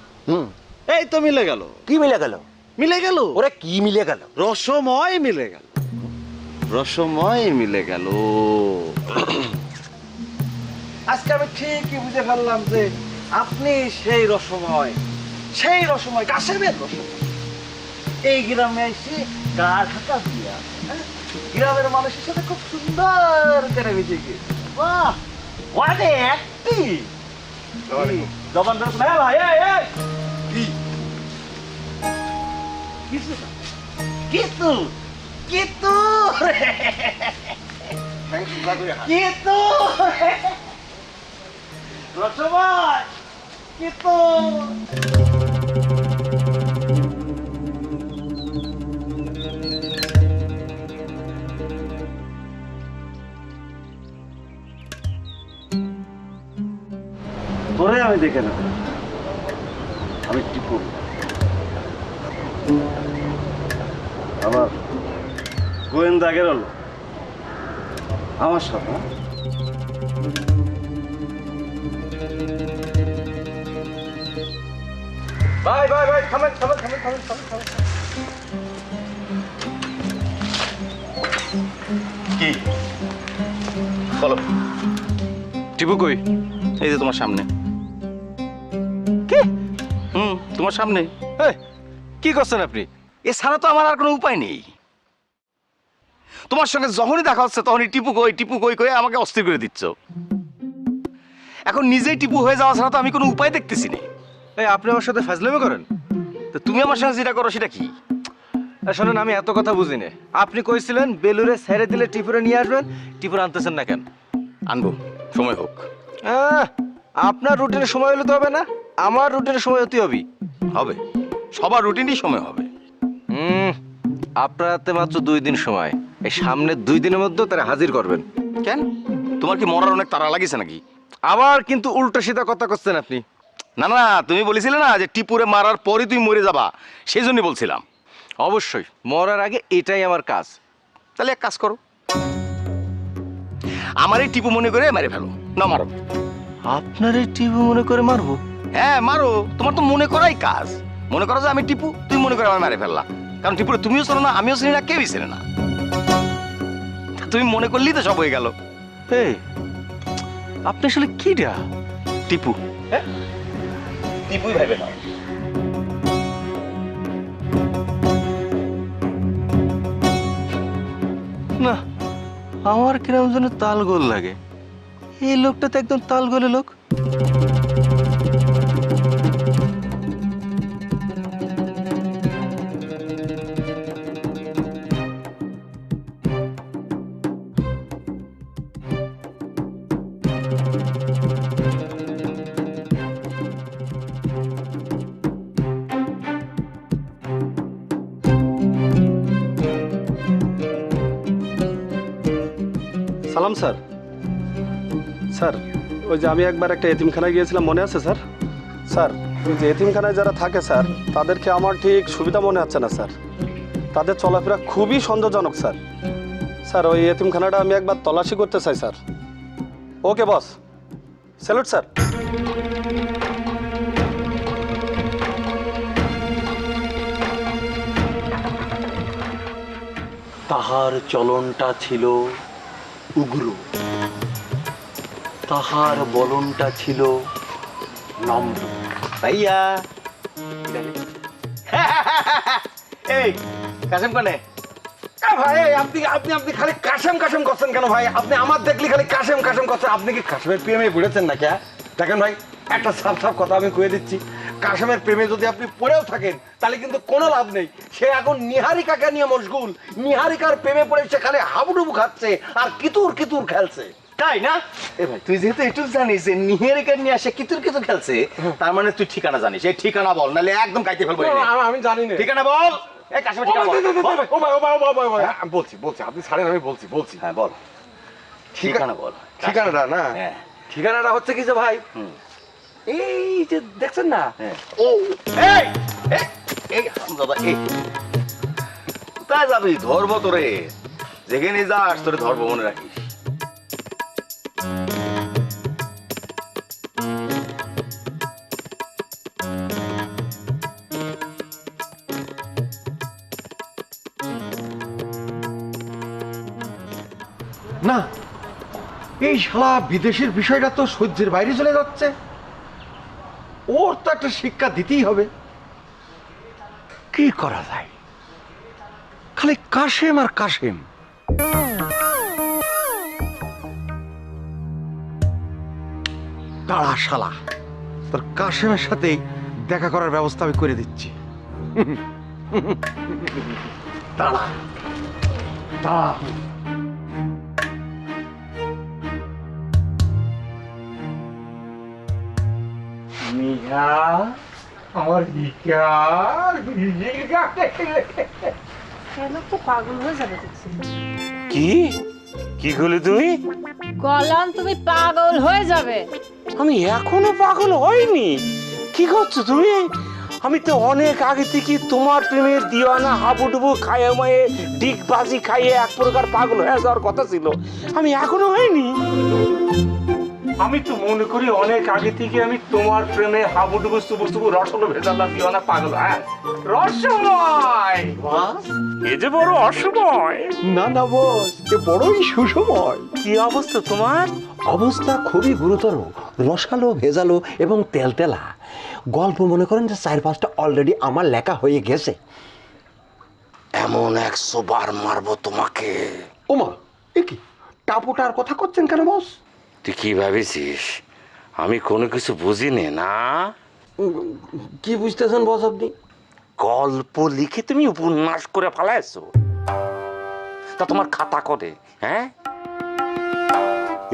এই তো মিলে গেল। কি মিলে গেল? মিলে গেল, ওরে কি মিলে গেল? রসময় মিলে গেল, রসময় মিলে গেল। আজকে আমি ঠিকই বুঝে ফেললাম যে আপনি সেই রসময়, সেই রসময়, কাশেমের রসময়। এই গ্রামে এসে গা ঢাকা দিয়া গ্রামের মানুষের সাথে খুব সুন্দর করে মিশে গিয়েছে। বাহ, হোয়াট এ অ্যাক্টিং! জবান ধরে শোনা, ভাই এই এই কি কিছু কিন্তু কিন্তু কিন্তু রসময় কিন্তু তোরে আমি দেখে না, আমি টিপু, আমার গোয়েন্দা গেল আমার সাথে। ভাই ভাই ভাই থামেন থামেন থামেন থামেন থামেন থামেন। কি বলো? টিপু কই? এই যে তোমার সামনে। কি? তোমার সামনে। এই, কি করছেন আপনি? এছাড়া তো আমার আর কোনো উপায় নেই। তোমার সঙ্গে যখনই দেখা হচ্ছে তখনই টিপু কই কই আমাকে অস্থির করে দিচ্ছ। এখন নিজেই টিপু হয়ে যাওয়া ছাড়া তো আমি কোনো উপায় দেখতেছি না। এই আপনি আমার সাথে ফাজলামি করেন? তো তুমি আমার সঙ্গে যেটা করো সেটা কি? শোনেন, আমি এত কথা বুঝি না। আপনি কইছিলেন বেলুরে ছেড়ে দিলে টিপুরে নিয়ে আসবেন, টিপুর আনতেছেন না কেন? আনবো, সময় হোক। আপনার রুটিনের সময় হলে তো হবে না, আমার রুটিনের সময় হতে হবে। হবে, সবার রুটিনই সময় হবে। আপনার হাতে মাত্র 2 দিন সময়, এই সামনের 2 দিনের মধ্যে তারা হাজির করবেন। কেন, তোমার কি মরার অনেক তাড়া লাগিছে নাকি? আবার কিন্তু উল্টো সিধা কথা করছেন আপনি। না না, তুমি বলেছিলে না যে টিপুরে মারার পরই তুমি মরে যাবা, সেই জন্যই বলছিলাম। অবশ্যই মরার আগে এটাই আমার কাজ। তাহলে এক কাজ করো, আমার এই টিপু মনে করে মেরে ফেলো, না মারো। আপনার এই টিভি মনে করে মারবো? হ্যাঁ মারো, তোমার তো মনে করাই কাজ। মনে করো যে আমি টিপু, তুমি মনে করো আমার মেরে ফেললা, কারণ টিপুরে তুমিও চেনো না, আমিও চিনি না, কেউই চেনে না। তুমি মনে করলেই তো সব হয়ে গেল। এই আপনি আসলে কিডা? টিপু, হ্যাঁ টিপুই ভাইবে না। না, আমার কিরম যেন তালগোল লাগে। এই লোকটা তো একদম তালগোলে লোক। সালাম স্যার। স্যার, ওই যে আমি একবার একটা এতিমখানায় গিয়েছিলাম, মনে আছে স্যার? স্যার, ওই যে এতিমখানায় যারা থাকে স্যার, তাদেরকে আমার ঠিক সুবিধা মনে হচ্ছে না স্যার। তাদের চলাফেরা খুবই সন্দেহজনক স্যার। স্যার, ওই এতিমখানাটা আমি একবার তল্লাশি করতে চাই স্যার। ওকে বস, স্যালুট স্যার। তাহার চলনটা ছিল উগ্র, তাহার বলনটা ছিল নম্র। ভাইয়া এই কাশেম কানে ভাই আপনি আপনি আপনি খালি কাশেম কাশেম করছেন কেন ভাই? আপনি আমার দেখলি খালি কাশেম কাশেম করছেন। আপনি কি কাশেমের প্রেমে পড়েছেন নাকি? দেখেন ভাই, একটা সাফ সাফ কথা আমি কয়ে দিচ্ছি, কাশেমের প্রেমে যদি আপনি পড়েও থাকেন তাহলে কিন্তু কোনো লাভ নেই। সে এখন নিহারিকাকে নিয়ে মশগুল। নিহারিকার প্রেমে পড়ে সে খালি হাবুডুবু খাচ্ছে আর কিতুর কিতুর খেলছে, তাই না? এ ভাই, তুই যেহেতু একটু জানিস যে নিহারিকা নিয়ে আসে কিতুর কিতুর খেলছে, তার মানে তুই ঠিকানা জানিস। এই ঠিকানা বল, নাহলে একদম কাইতে ফেলবো। আমি জানি না। ঠিকানা বল। এই কাশেমের ঠিকানা বল। বলছি বলছি, আপনি ছাড়েন, আমি বলছি বলছি। হ্যাঁ বল, ঠিকানা বল। ঠিকানাটা না, হ্যাঁ ঠিকানাটা হচ্ছে কি যে ভাই, এই যে দেখছেন না, ও এই এই এই দাদা, এই কোথায় যাবি? ধরবো তোরে, যেখানে যাস তোরে ধরবো, মনে রাখিস। না এই শালা বিদেশের বিষয়টা তো সহ্যের বাইরে চলে যাচ্ছে। ওর তো একটা শিক্ষা দিতেই হবে। কি করা যায়? খালি কাশেম আর কাশেম। দাঁড়া শালা, তোর কাশেমের সাথে দেখা করার ব্যবস্থা আমি করে দিচ্ছি। দাঁড়া দাঁড়া। কি কি করলে তুমি? গলাম তুমি পাগল হয়ে যাবে। আমি এখনো পাগল হইনি। কি করছো তুমি? আমি তো অনেক আগে থেকে তোমার প্রেমে দিওয়ানা, হাবুডুবু খাইয়ে মায়ে ডিগবাজি খাইয়ে এক প্রকার পাগল হয়ে যাওয়ার কথা ছিল। আমি এখনো হইনি। আমি তো মনে করি অনেক আগে থেকে আমি তোমার প্রেমে হাবুডুবু সুবু রসলো ভেজালা দিওয়ানা পাগল। হ্যাঁ, রসময় এ যে বড় অসময়। না না বস, এ বড়ই সুসময়। কি অবস্থা তোমার? অবস্থা খুবই গুরুতর, রসালো ভেজালো এবং তেলতেলা। গল্প মনে করেন যে 4-5টা অলরেডি আমার লেখা হয়ে গেছে। এমন 100 বার মারবো তোমাকে। ওমা, এ কি টাপোটার কথা করছেন কেন বস? তুই কি ভাবিছিস আমি কোনো কিছু বুঝিনি না? কি বুঝতেছেন বস আপনি? গল্প লিখে তুমি উপন্যাস করে ফেলাইছো, তা তোমার খাতা করে? হ্যাঁ,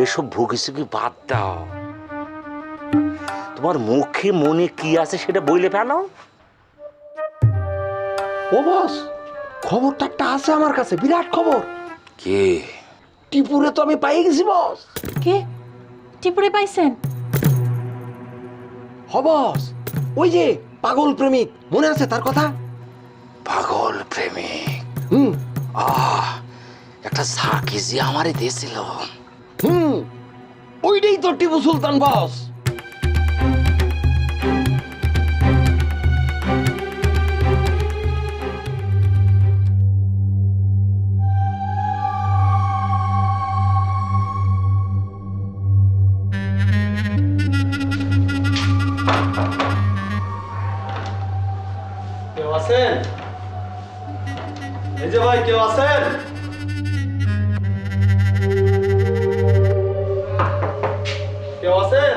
এসব ভুগিসুগি বাদ দাও। তোমার মুখে মনে কি আছে সেটা বইলে ফেলো। ও বস, খবরটা একটা আছে আমার কাছে, বিরাট খবর। কে? টিপুরে তো আমি পাই গেছি বস। কে টিপুরে পাইছেন? হ বস, ওই যে পাগল প্রেমিক, মনে আছে তার কথা? পাগল প্রেমিক? হুম একটা সার্কিস যে আমারে দিয়েছিল। ওইটাই তো টিপু সুলতান বস। কেউ আছেন? এই যে ভাই, কেউ আছেন? কেউ আছেন?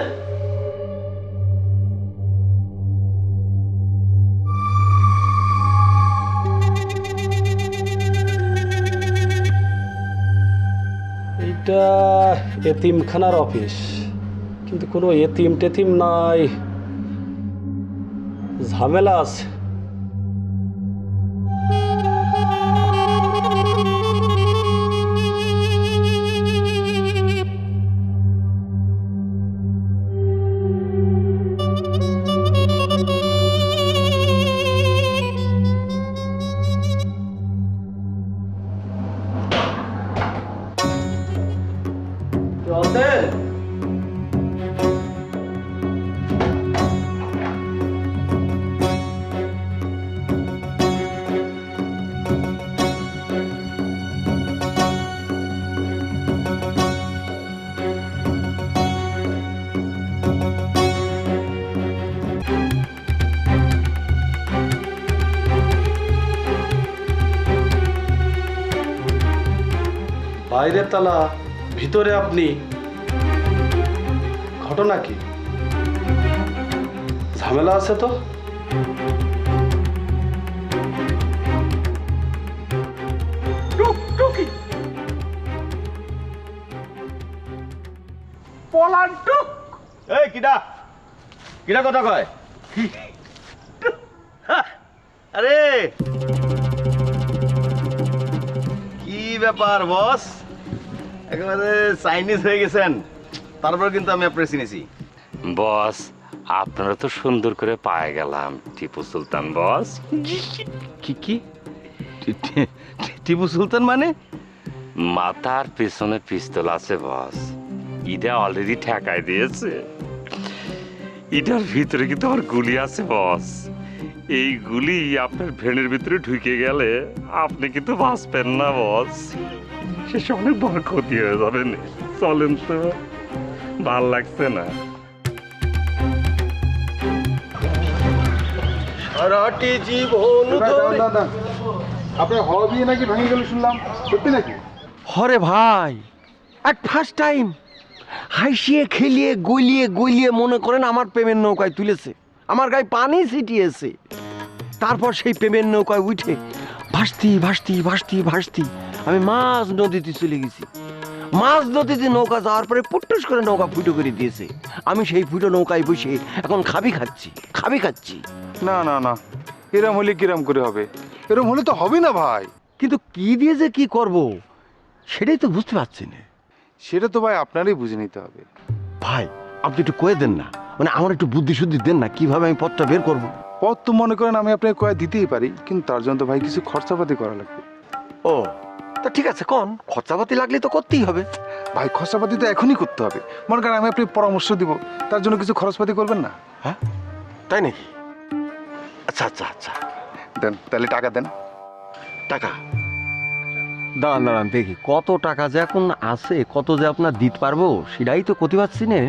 এইটা এতিমখানার অফিস, কিন্তু কোনো এতিম টেতিম নাই, ঝামেলা আছে। কেউ আছেন? বাইরে তালা, ভিতরে আপনি, ঘটনা কি? ঝামেলা আছে তো? এই কিডা কিডা কথা কয়? আরে কি ব্যাপার বস, একেবারে চাইনিজ হয়ে গেছেন। তারপর কিন্তু আমি আপনার চিনেছি। বস, আপনারা তো সুন্দর করে পায়ে গেলাম টিপু সুলতান বস। কি কি টিপু সুলতান মানে? মাথার পেছনে পিস্তল আছে বস, এটা অলরেডি ঠেকায় দিয়েছে। এটার ভিতরে কিন্তু আমার গুলি আছে বস। এই গুলি আপনার ভেনের ভিতরে ঢুকে গেলে আপনি কিন্তু বাঁচবেন না বস, শেষে অনেক বড় ক্ষতি হয়ে যাবে। চলেন তো, ভাল লাগছে না? সারাটি জীবন আপনার হবি নাকি ভেঙে গেল শুনলাম, সত্যি নাকি? হরে ভাই, এক ফার্স্ট টাইম হাসিয়ে খেলিয়ে গলিয়ে গলিয়ে মনে করেন আমার প্রেমের নৌকায় তুলেছে, আমার গায়ে পানি ছিটিয়েছে। তারপর সেই প্রেমের নৌকায় উঠে ভাসতি ভাসতি ভাসতি ভাসতি আমি মাঝ নদীতে চলে গেছি। মাঝ নদীতে নৌকা যাওয়ার পরে পুট্টুস করে নৌকা ফুটো করে দিয়েছে। আমি সেই ফুটো নৌকায় বসে এখন খাবি খাচ্ছি। না না না, এরম হলে কিরম করে হবে? এরম হলে তো হবে না ভাই। কিন্তু কি দিয়ে যে কি করব সেটাই তো বুঝতে পারছি না। সেটা তো ভাই আপনারই বুঝে নিতে হবে। ভাই আপনি একটু কয়ে দেন না, মানে আমার একটু বুদ্ধি শুদ্ধি দেন না, কিভাবে আমি পথটা বের করব। পথ তো মনে করেন আমি আপনাকে কয়ে দিতেই পারি, কিন্তু তার জন্য তো ভাই কিছু খরচাপাতি করা লাগবে। ও তা ঠিক আছে, কোন খরচাপাতি লাগলে তো করতেই হবে। ভাই খরচাপাতি তো এখনই করতে হবে। মনে করেন আমি আপনাকে পরামর্শ দিব, তার জন্য কিছু খরচপাতি করবেন না? হ্যাঁ তাই নাকি? আচ্ছা আচ্ছা আচ্ছা, দেন তাহলে টাকা দেন। টাকা দাঁড়ান দেখি কত টাকা যে এখন আছে, কত যে আপনার দিতে পারবো সেটাই তো করতে পারছি না।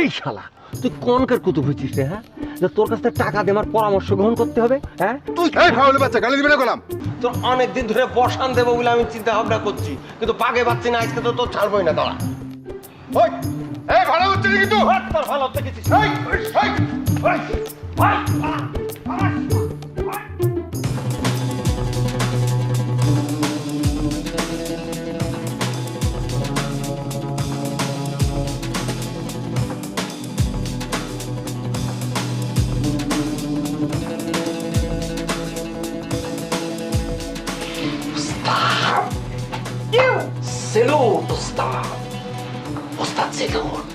এই শালা তুই কোনকার কুতুব হয়েছিস রে? হ্যাঁ, যে তোর কাছ থেকে টাকা দিয়ে আমার পরামর্শ গ্রহণ করতে হবে? হ্যাঁ তুই ফাউল বাচ্চা, গালি দিবি না গোলাম। তোর অনেকদিন ধরে বসান দেবো বলে আমি চিন্তা ভাবনা করছি, কিন্তু পাগে পাচ্ছি না। আজকে তো তোর ছাড়বই না। দাঁড়া, ভালো হচ্ছে কিন্তু ভালো হচ্ছে কিছু। ওস্তাদ, ওস্তাদ সেলুট।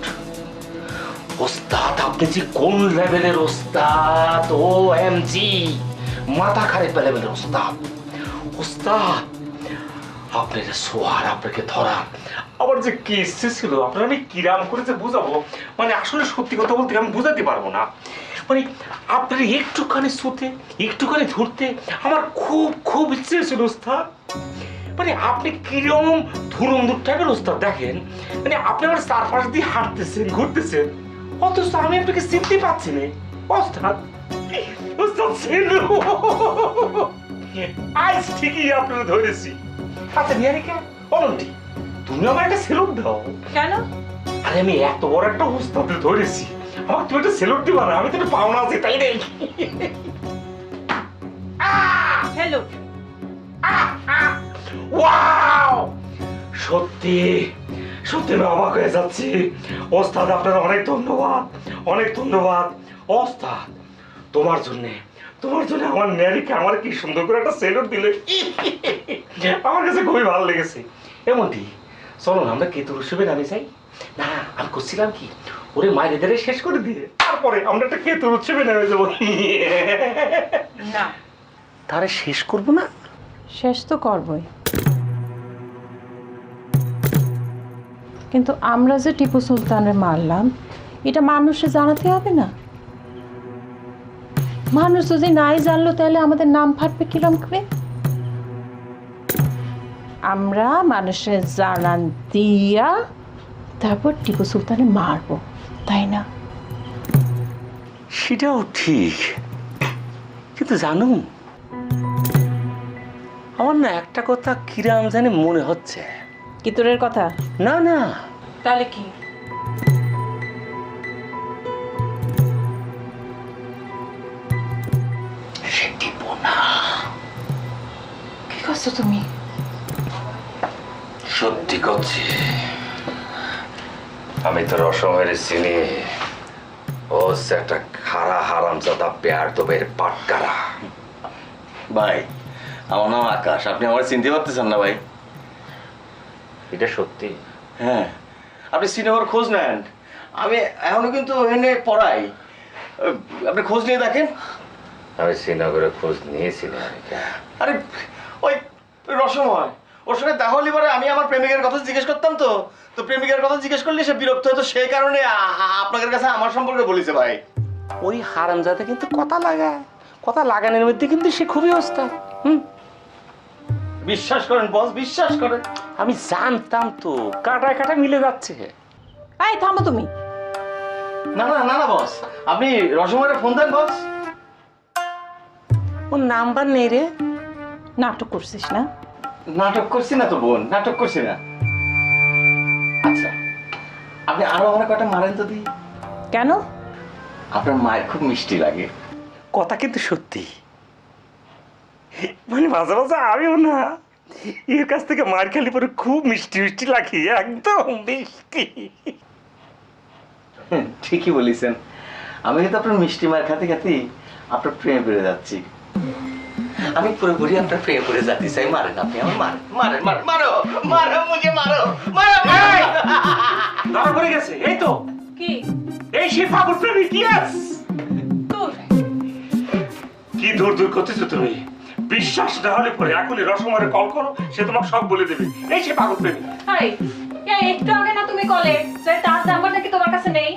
ওস্তাদ আপনি যে কোন লেভেলের ওস্তাদ, OMG, মাথা খারাপ লেভেলের ওস্তাদ। ওস্তাদ আপনাকে সোয়ার, আপনাকে ধরা আবার যে কি ইচ্ছে ছিল আপনার আমি কিরাম করে যে বুঝাবো, মানে আসলে সত্যি কথা বলতে আমি বুঝাতে পারবো না। মানে আপনার একটুখানি শুতে একটুখানি ধরতে আমার খুব খুব ইচ্ছে ছিল ওস্তাদ। মানে আপনি কিরম ধুরন্ধুর টাইপের ওস্তাদ দেখেন, মানে আপনি আমার চারপাশ দিয়ে হাঁটতেছেন ঘুরতেছেন, অথচ আমি আপনাকে চিনতে পারছি না ওস্তাদ। ওস্তাদ ছিল আজ ঠিকই আপনারা ধরেছি। আচ্ছা নিয়ারিকা অনন্তি, তুমি আমার একটা সেলুট দাও। কেন? আরে আমি এত বড় একটা ওস্তাদ ধরেছি, আমাকে তুমি একটা সেলুট দিবা না? আমি তো একটা পাওনা আছি তাই নেই। হ্যালো। ওয়াও, সত্যি সত্যি আমি অবাক হয়ে যাচ্ছি ওস্তাদ। আপনার অনেক ধন্যবাদ, অনেক ধন্যবাদ ওস্তাদ। তোমার জন্য আমার ন্যারিকে আমার কি সুন্দর করে একটা সেলুট দিলে, আমার কাছে খুবই ভালো লেগেছে। এমনটি চলো না আমরা কেতুর উৎসবে নামে যাই। না আমি করছিলাম কি, ওরে মায়েদের শেষ করে দিয়ে তারপরে আমরা একটা কেতুর উৎসবে নেমে যাবো। না, তারা শেষ করবো না? শেষ তো করবই, কিন্তু আমরা যে টিপু সুলতানের মারলাম এটা মানুষে জানাতে হবে না? মানুষ যদি নাই জানলো তাহলে আমাদের নাম ফাটবে কিরম করে? আমরা মানুষের জানান দিয়া তারপর টিপু সুলতানে মারবো, তাই না? সেটাও ঠিক, কিন্তু জানো আমার না একটা কথা কিরাম জানি মনে হচ্ছে। কি তোরের কথা? না না, তাহলে কি? সে টিপু না। কি করছো তুমি? সত্যি করছি, আমি তো রসময়ের চিনি। ও হচ্ছে একটা খারা হারামজাদা পেয়ার তোবের পাটকারা। ভাই আমার নাম আকাশ, আপনি আমার চিনতে পারতেছেন না ভাই? এটা সত্যি? হ্যাঁ, আপনি সিনেমার খোঁজ নেন, আমি এখনো কিন্তু এনে পড়াই, আপনি খোঁজ নিয়ে দেখেন। আমি শ্রীনগরে খোঁজ নিয়েছি না। আরে ওই রসময় ওর সঙ্গে দেখা হলে পরে আমি আমার প্রেমিকের কথা জিজ্ঞেস করতাম, তো তো প্রেমিকের কথা জিজ্ঞেস করলে সে বিরক্ত হতো, সেই কারণে আপনাদের কাছে আমার সম্পর্কে বলেছে ভাই। ওই হারামজাদা কিন্তু কথা লাগায়, কথা লাগানোর মধ্যে কিন্তু সে খুবই ওস্তাদ। বিশ্বাস করেন বস, বিশ্বাস করেন। আমি জানতাম তো, কাটায় কাটায় মিলে যাচ্ছে। এই থামো তুমি। না না না না বস, আপনি রসময়ের ফোন দেন বস। ওর নাম্বার নেই রে। নাটক করছিস না? নাটক করছি না তো বোন, নাটক করছি না। আচ্ছা আপনি আরো আমার কটা মারেন তো দিই। কেন? আপনার মায়ের খুব মিষ্টি লাগে। কথা কিন্তু সত্যি, মানে মাঝে মাঝে আমিও না এর কাছ থেকে মার খেলে পরে খুব মিষ্টি মিষ্টি লাগে, একদম মিষ্টি। ঠিকই বলেছেন, আমি কিন্তু আপনার মিষ্টি মার খাতে খাতে আপনার প্রেমে পড়ে যাচ্ছি। আমি পুরোপুরি আপনার প্রেমে পড়ে যাচ্ছি চাই। মারেন আপনি আমার, মারেন মারেন মারেন, মারো মারো মুঝে মারো মারো। ধরা পড়ে গেছে। এই তো কি? এই সে পাগল প্রেমিক। ইয়েস, কি দূর দূর করতেছো তুমি? বিশ্বাস না হলে পরে এখনই রসমারে কল করো, সে তোমাকে সব বলে দেবে। এই সে পাগল প্রেমিক। একটু আগে না তুমি কলে যে তার নাম্বার নাকি তোমার কাছে নেই?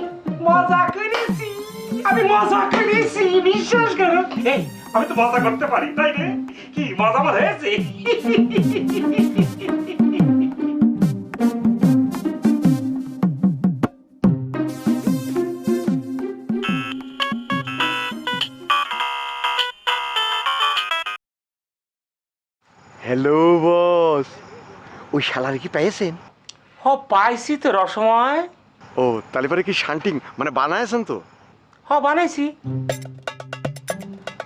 মজা করেছি, আমি মজা করেছি, বিশ্বাস করো। এই আমি তো মজা করতে পারি, তাই রে? কি মজা আমার হয়েছে? হ্যালো বস, ওই শালারে কি পেয়েছেন? হ পাইছি তো রসময়। ও তাহলে পরে কি শান্টিং মানে বানায়ছেন তো? হ বানাইছি।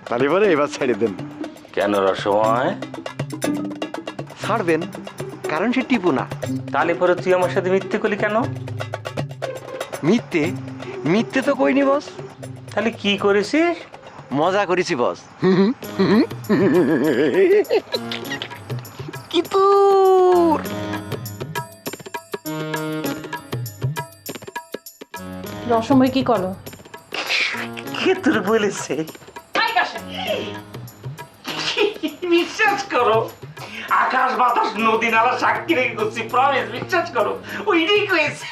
তাহলে পরে এবার ছেড়ে দেন। কেন রসময়? ছাড়বেন, কারণ সে টিপু না। তাহলে পরে তুই আমার সাথে মিথ্যে করলি কেন? মিথ্যে? মিথ্যে তো কইনি বস। তাহলে কি করেছিস? মজা করেছি বস। কি তোর রসময় কি করো? কে তোর বলেছে? বিশ্বাস করো, আকাশ বাতাস নদী নালা সাক্ষী রেখে করছি, প্রমিস, বিশ্বাস করো, ওইটাই কয়েছে।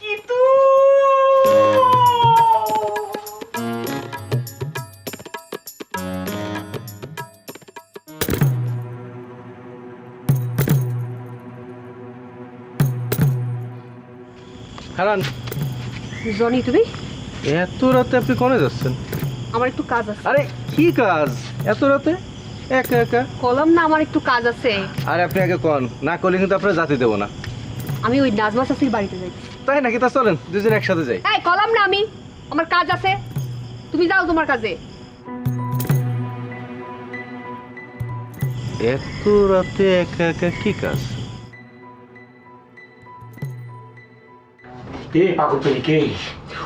কিন্তু হারান, জনি তুমি? এত রাতে আপনি কোনে যাচ্ছেন? আমার একটু কাজ আছে। আরে কি কাজ এত রাতে একা একা? কলম না, আমার একটু কাজ আছে। আরে আপনি আগে কন, না করলে কিন্তু আপনার জাতি দেবো না। আমি ওই নাজমা চাচির বাড়িতে যাই। তাই নাকি? তা চলেন দুজন একসাথে যাই। এই কলম না, আমি, আমার কাজ আছে, তুমি যাও তোমার কাজে। এত রাতে একা একা কি কাজ? এ পাগল তরিকে,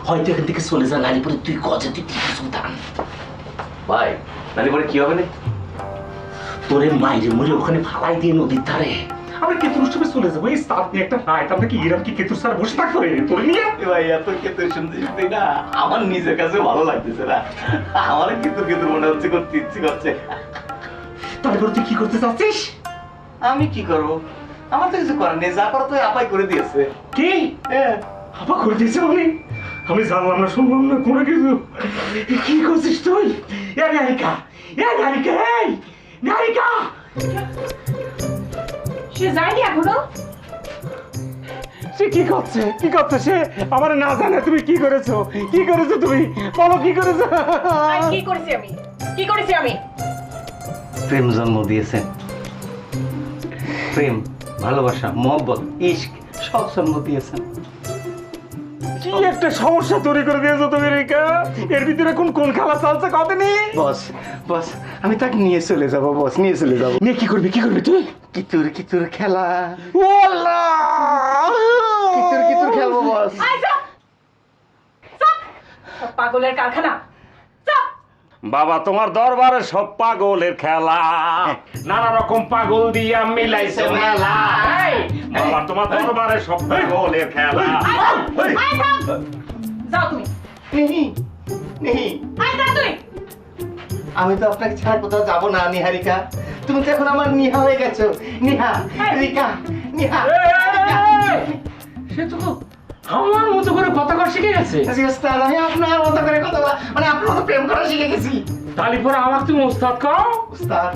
হয়তো এখান থেকে চলে যা, নারী পরে তুই গজে তুই টিপু সুলতান। ভাই নানি পরে কি হবে না? তোরে মাইরে মরে ওখানে ফালাই দিয়ে নদীর ধারে আমরা কেতুর উৎসবে চলে যাবো। এই সাত নিয়ে একটা রায়, আমরা কি এরকম কি কেতুর সারা বসে থাকতে পারি তোরে নিয়ে? ভাই এত কেতু শুনতে শুনতে না আমার নিজের কাছে ভালো লাগতেছে না, আমার কেতুর মনে হচ্ছে, করতে ইচ্ছে করছে। তারপর তুই কি করতে চাচ্ছিস? আমি কি করবো? আমার তো কিছু করার নেই, যা করা তো আপাই করে দিয়েছে। কি আপা করে দিয়েছে? আমি জানলাম না, শুনলাম না কোনো কিছু। কি করছিস তুই? এ নারিকা, এ নারিকা, এই নারিকা, সে যায়নি এখনো? সে কি করছে? কি করছে সে? আমার না জানে তুমি কি করেছো? কি করেছো তুমি? বলো কি করেছো? কি করেছি আমি? কি করেছি আমি? প্রেম জন্ম দিয়েছেন, প্রেম, ভালোবাসা, মহব্বত, ইশক সব জন্ম দিয়েছেন। কি একটা সমস্যা তৈরি করে দিয়েছো তুমি রেখা। এর ভিতরে কোন খেলা চলছে কত নেই? বস বস আমি তাকে নিয়ে চলে যাবো, বস নিয়ে চলে যাবো। নিয়ে কি করবি? কি করবি তুই? কিতুর খেলা, ওয়াল্লাহ কিতুর খেলবো বস। পাগলের কারখানা। বাবা তোমার দরবারে সব পাগলের খেলা, নানা রকম পাগল দিয়া মিলাইছে মেলা। বাবা তোমার দরবারে সব পাগলের খেলা। যাও তুমি। আমি তো আপনাকে ছাড়া কোথাও যাবো না নিহারিকা, তুমি তো এখন আমার নিহা হয়ে গেছো। নিহা, রিকা, নিহা। সে তো আমার মতো করে কথা কর শিখে গেছে। আমি আপনার মতো করে কথা বলা, মানে আপনার মতো প্রেম করা শিখে গেছি। তালি পরে আমাকে তুমি ওস্তাদ কও। উস্তাদ,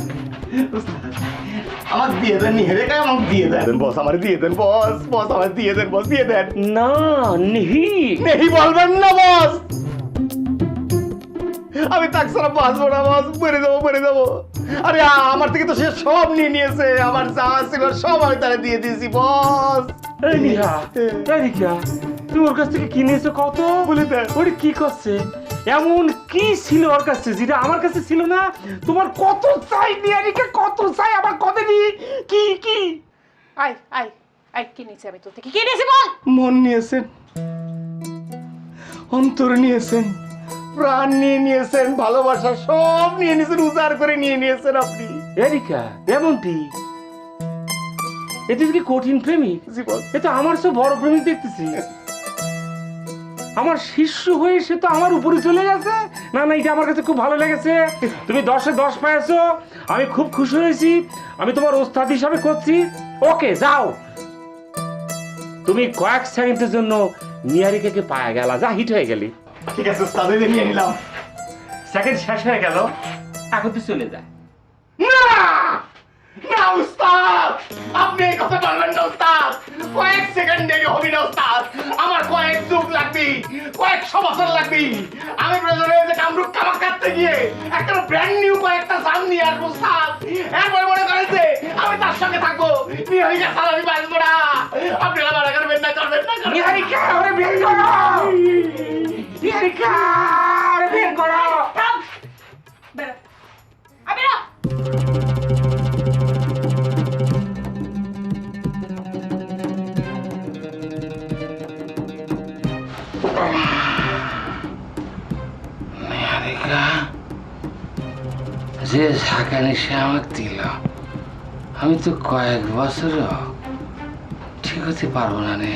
আমাকে দিয়ে দেন নিহারিকা, আমাকে দিয়ে দেন বস, আমার দিয়ে দেন বস, বস আমার দিয়ে দেন বস, দিয়ে দেন। না নেহি বলবেন না বস, আমি তাকে ছাড়া বাঁচবো না বস, মরে যাবো। আরে আমার থেকে তো সে সব নিয়ে নিয়েছে, আমার যা ছিল সব আমি তারা দিয়ে দিয়েছি বস। এই নিহা, এই রিকা, তুমি ওর কাছ থেকে কি নিয়েছো কত বলে দেয়? ওরে কি করছে? এমন কি ছিল ওর কাছে যেটা আমার কাছে ছিল না? তোমার কত চাই নিহারিকা, কত চাই? আমার কত নি? কি কি? আই আই আই, কি নিয়েছি আমি তোর থেকে? কি নিয়েছি বল? মন নিয়েছেন, অন্তর নিয়েছেন, প্রাণ নিয়ে নিয়েছেন, ভালোবাসা সব নিয়ে নিয়েছেন, উজাড় করে নিয়ে নিয়েছেন আপনি। এরিকা এমনটি এটা কি কঠিন প্রেমিক? এটা আমার সব বড় প্রেমিক দেখতেছি। আমার শিষ্য হয়ে সে তো আমার উপরে চলে গেছে। না না, এটা আমার কাছে খুব ভালো লেগেছে। তুমি 10-এ 10 পেয়েছো, আমি খুব খুশি হয়েছি। আমি তোমার ওস্তাদ হিসাবে করছি। ওকে যাও, তুমি কয়েক সেকেন্ডের জন্য নিয়ারিকাকে পায়া গেলা, যা হিট হয়ে গেলি। ঠিক আছে ওস্তাদ, নিয়ে নিলাম। সেকেন্ড শেষ হয়ে গেল, এখন তুই চলে যায়। না উস্তাদ, আপনি এই কথা বলবেন না উস্তাদ, কয়েক সেকেন্ড দেরি হবে না উস্তাদ, আমার কয়েক যুগ লাগবে, কয়েকশো বছর লাগবে। আমি প্রয়োজনে যে কামরূপ কামা কাটতে গিয়ে একটা ব্র্যান্ড নিউ কয়েকটা সাম নিয়ে আসবো উস্তাদ। এরপরে মনে করেছে আমি তার সঙ্গে থাকবো, নিহারিকা ছাড়া আমি বাঁচবো না। আপনি আমার করবেন না, করবেন না। নিহারিকা ওরে বের করো, নিহারিকা ওরে বের করো। বেরো, বেরো। যে ঝাঁকানি সে আমাকে দিল, আমি তো কয়েক বছর ঠিক হতে পারবো না রে।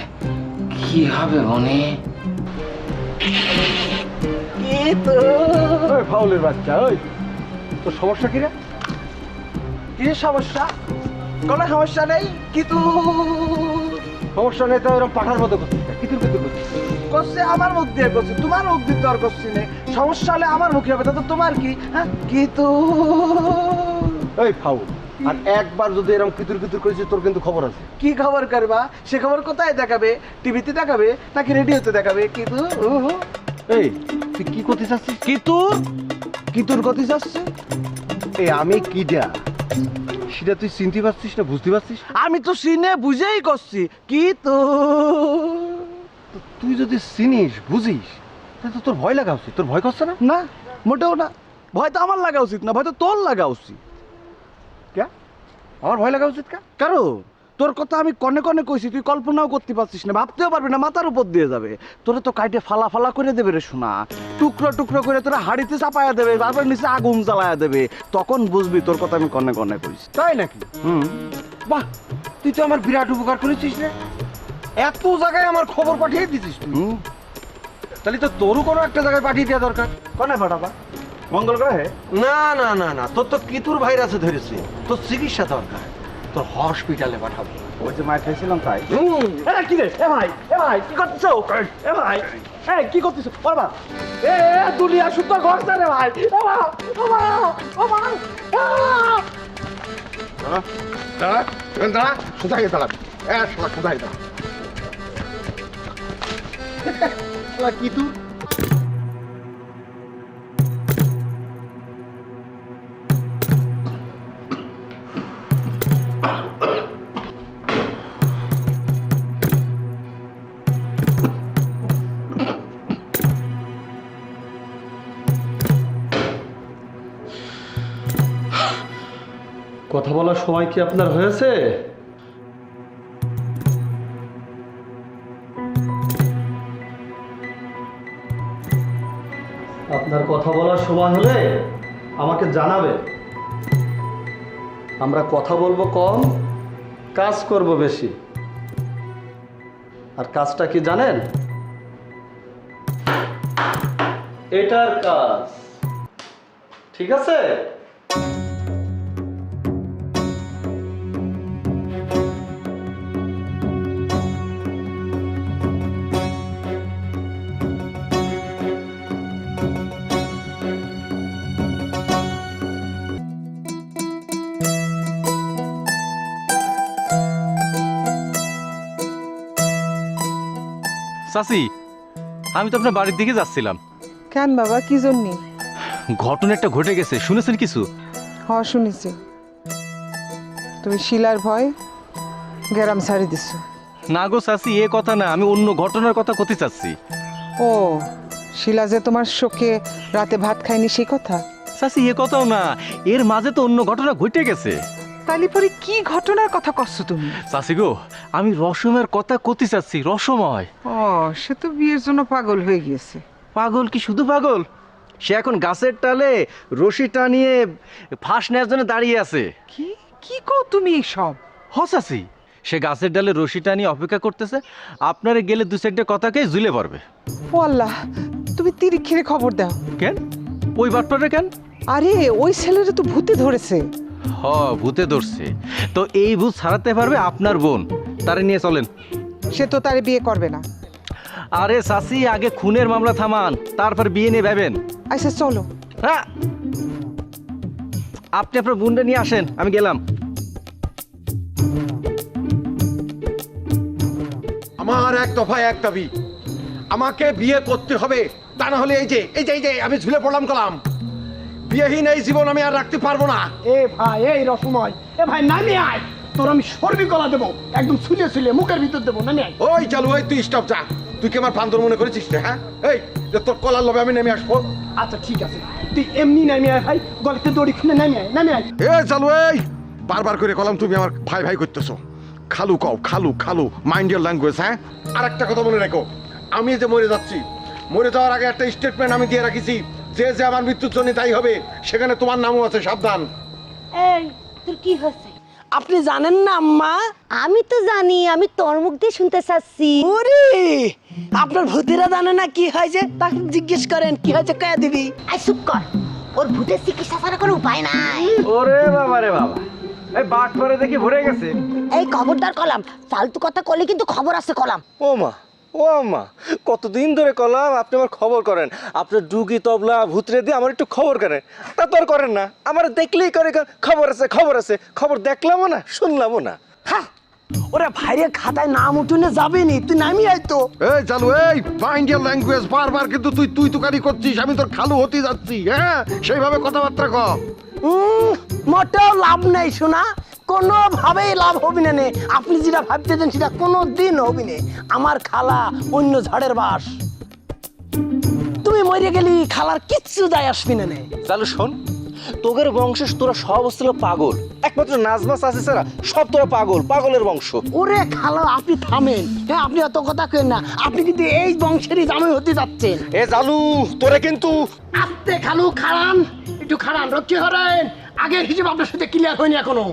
কি হবে মনে? ফাউলের বাচ্চা, ওই তোর সমস্যা কি রে? কি সমস্যা? কোনো সমস্যা নেই, কিন্তু সমস্যা নেই তো এরকম পাঠার মতো করছিস কিতুর কিতুর করছিস। করছে আমার মুখ দিয়ে করছে, তোমার মুখ দিয়ে তো আর করছি না। সমস্যা হলে আমার মুখে হবে, তো তোমার কি? হ্যাঁ, কিন্তু এই ফাউল, আর একবার যদি এরকম কিতুর কিতুর করেছিস তোর কিন্তু খবর আছে। কি খবর করবা? সে খবর কোথায় দেখাবে? টিভিতে দেখাবে নাকি রেডিওতে দেখাবে? কিন্তু এই তুই কি করতে চাচ্ছিস? কিতুর গতি যাচ্ছে। এই আমি কিডা সেটা তুই চিনতে পারছিস না, বুঝতে পারছিস? আমি তো সিনে বুঝেই করছি, কিন্তু তুই যদি চিনিস বুঝিস তাহলে তো তোর ভয় লাগা উচিত। তোর ভয় করছে না? না, মোটেও না। ভয় তো আমার লাগা উচিত না, ভয় তো তোর লাগা উচিত। কে? আমার ভয় লাগা উচিত কে? কারণ তোর কথা আমি কনে কনে কইছি, তুই কল্পনাও করতে পারছিস না, ভাবতেও পারবি না, মাথার উপর দিয়ে যাবে। তোরে তো কাইটে ফালা ফালা করে দেবে রে শোনা, টুকরো টুকরো করে তোরা হাড়িতে চাপায়া দেবে, তারপর নিচে আগুন জ্বালায়া দেবে, তখন বুঝবি তোর কথা আমি কনে কনে কইছি। তাই নাকি? বাহ, তুই তো আমার বিরাট উপকার করেছিস রে। এত জায়গায় আমার খবর পাঠিয়ে দিছিস তুই। তাহলে তো তোরও কোনো একটা জায়গায় পাঠিয়ে দেওয়া দরকার। কনে পাঠাবা? মঙ্গল গ্রহে? না না না না, তোর তো কিতুর ভাইরাসে ধরেছে, তোর চিকিৎসা দরকার, তোর হসপিটালে পাঠাবো। ওই যে মাই খাইছিলাম তাই। কি রে? এ ভাই কি করতেছো? এ ভাই কি করতেছো? বাবা দুনিয়া শুদ্ধ ঘরছে রে ভাই। দাঁড়া, কোথায় দাঁড়াবি? কোথায় দাঁড়া? কিতুর কথা বলার সময় কি আপনার হয়েছে? আপনার কথা বলার সময় হলে আমাকে জানাবেন। আমরা কথা বলবো কম, কাজ করব বেশি। আর কাজটা কি জানেন? এটার কাজ, ঠিক আছে? চাচি, আমি তো আপনার বাড়ির দিকে যাচ্ছিলাম। কেন বাবা, কি জন্যে? ঘটনা একটা ঘটে গেছে, শুনেছেন কিছু? শুনেছি। তুমি শিলার ভয় গ্রাম ছাড়ি দিছ। না গো চাচি, এ কথা না, আমি অন্য ঘটনার কথা করতে চাচ্ছি। ও, শিলা যে তোমার শোকে রাতে ভাত খায়নি সে কথা? চাচি, এ কথাও না, এর মাঝে তো অন্য ঘটনা ঘটে গেছে। তাহলে পরে কি ঘটনার কথা করছো তুমি? চাচি গো, আমি রসময়ের কথা করতে চাচ্ছি। রসময় সে তো বিয়ের জন্য পাগল হয়ে গিয়েছে। পাগল কি শুধু পাগল, সে এখন গাছের টালে রশি টানিয়ে ফাঁস নেওয়ার জন্য দাঁড়িয়ে আছে। কি কি কও তুমি এইসব? চাচি, সে গাছের ডালে রশি টানিয়ে অপেক্ষা করতেছে, আপনারে গেলে দু চারটে কথাকে ঝুলে পড়বে। ও আল্লাহ, তুমি তিরিক্ষিরে খবর দাও। কেন? ওই বাটপারে কেন? আরে ওই ছেলেটা তো ভূতে ধরেছে। ভূতে ধরছে তো এই ভূত ছাড়াতে পারবে আপনার বোন, তারে নিয়ে চলেন। সে তো তারে বিয়ে করবে না। আরে চাচি, আগে খুনের মামলা থামান, তারপর বিয়ে নিয়ে ভাবেন। আচ্ছা চলো। হ্যাঁ, আপনি আপনার বোনটা নিয়ে আসেন, আমি গেলাম। আমার এক দফায় এক দাবি, আমাকে বিয়ে করতে হবে, তা না হলে এই যে আমি ঝুলে পড়লাম কলাম, বিয়েহীন এই জীবন আমি আর রাখতে পারবো না। এ ভাই, এই রসময়, এ ভাই নামে আয়, তোর আমি সর্বি গলা দেবো, একদম ছুলে ছুলে মুখের ভিতর দেবো, নামে আয়। ওই চালু, ওই তুই স্টপ যা। তুই কি আমার বান্দর মনে করেছিস রে? হ্যাঁ, এই যে তোর কলার লোভে আমি নেমে আসবো? আচ্ছা ঠিক আছে, তুই এমনি নামে আয় ভাই, গলাতে দড়ি খুলে নামে আয়, নামে আয়। এ চালু, এই বারবার করে কলাম তুমি আমার ভাই ভাই করতেছো। খালু কও, খালু খালু, মাইন্ড ইওর ল্যাঙ্গুয়েজ। হ্যাঁ, আর একটা কথা মনে রেখো, আমি যে মরে যাচ্ছি, মরে যাওয়ার আগে একটা স্টেটমেন্ট আমি দিয়ে রাখিছি, যে যে আমার মৃত্যুর জন্য তাই হবে, সেখানে তোমার নামও আছে, সাবধান। এই তোর কি হয়েছে? আপনি জানেন না আম্মা? আমি তো জানি, আমি তোর মুখ দিয়ে শুনতে চাচ্ছি। ওরে আপনার ভূতেরা জানে না কি হয়েছে, তাকে জিজ্ঞেস করেন কি হয়েছে, কয়ে দিবি। আই চুপ কর, ওর ভূতের চিকিৎসা করার কোনো উপায় নাই। ওরে বাবা রে বাবা, এই বাট পরে দেখি ভরে গেছে। এই খবরদার কলাম, ফালতু কথা কলে কিন্তু খবর আছে কলাম। ও মা, ও মা, কতদিন ধরে কলাম আপনি আমার খবর করেন, আপনার ডুগি তবলা ভূতরে দিয়ে আমার একটু খবর করেন, তা তো আর করেন না। আমার দেখলেই করে খবর আছে খবর আছে, খবর দেখলামও না শুনলামও না। হ্যাঁ ওরা ভাইরে খাতায় নাম উঠুনে যাবেনি, তুই নামি আয় তো। এই চালু, এই ফাইন্ড ইয়ার ল্যাঙ্গুয়েজ, বারবার কিন্তু তুই তুকারি করছিস, আমি তোর খালু হতে যাচ্ছি, হ্যাঁ সেইভাবে কথাবার্তা কর। মোটেও লাভ নেই শোনা, কোনোভাবেই লাভ হবি না নে। আপনি যেটা ভাবতেছেন সেটা কোনো দিন হবি না। আমার খালা অন্য ঝাড়ের বাস, তুমি মরে গেলি খালার কিচ্ছু যায় আসবি না নে। চালু শোন, তোদের বংশের তোরা সব ছিল পাগল, একমাত্র নাজমা আছে ছাড়া সব তোরা পাগল, পাগলের বংশ। ওরে খালা আপনি থামেন, হ্যাঁ আপনি অত কথা কেন না, আপনি কিন্তু এই বংশেরই জামাই হতে যাচ্ছেন। এ জালু তোরে কিন্তু আস্তে খালু খাড়ান, একটু খাড়ান, রক্ষী হরেন, আগের হিসেবে আপনার সাথে ক্লিয়ার হয়নি এখনো।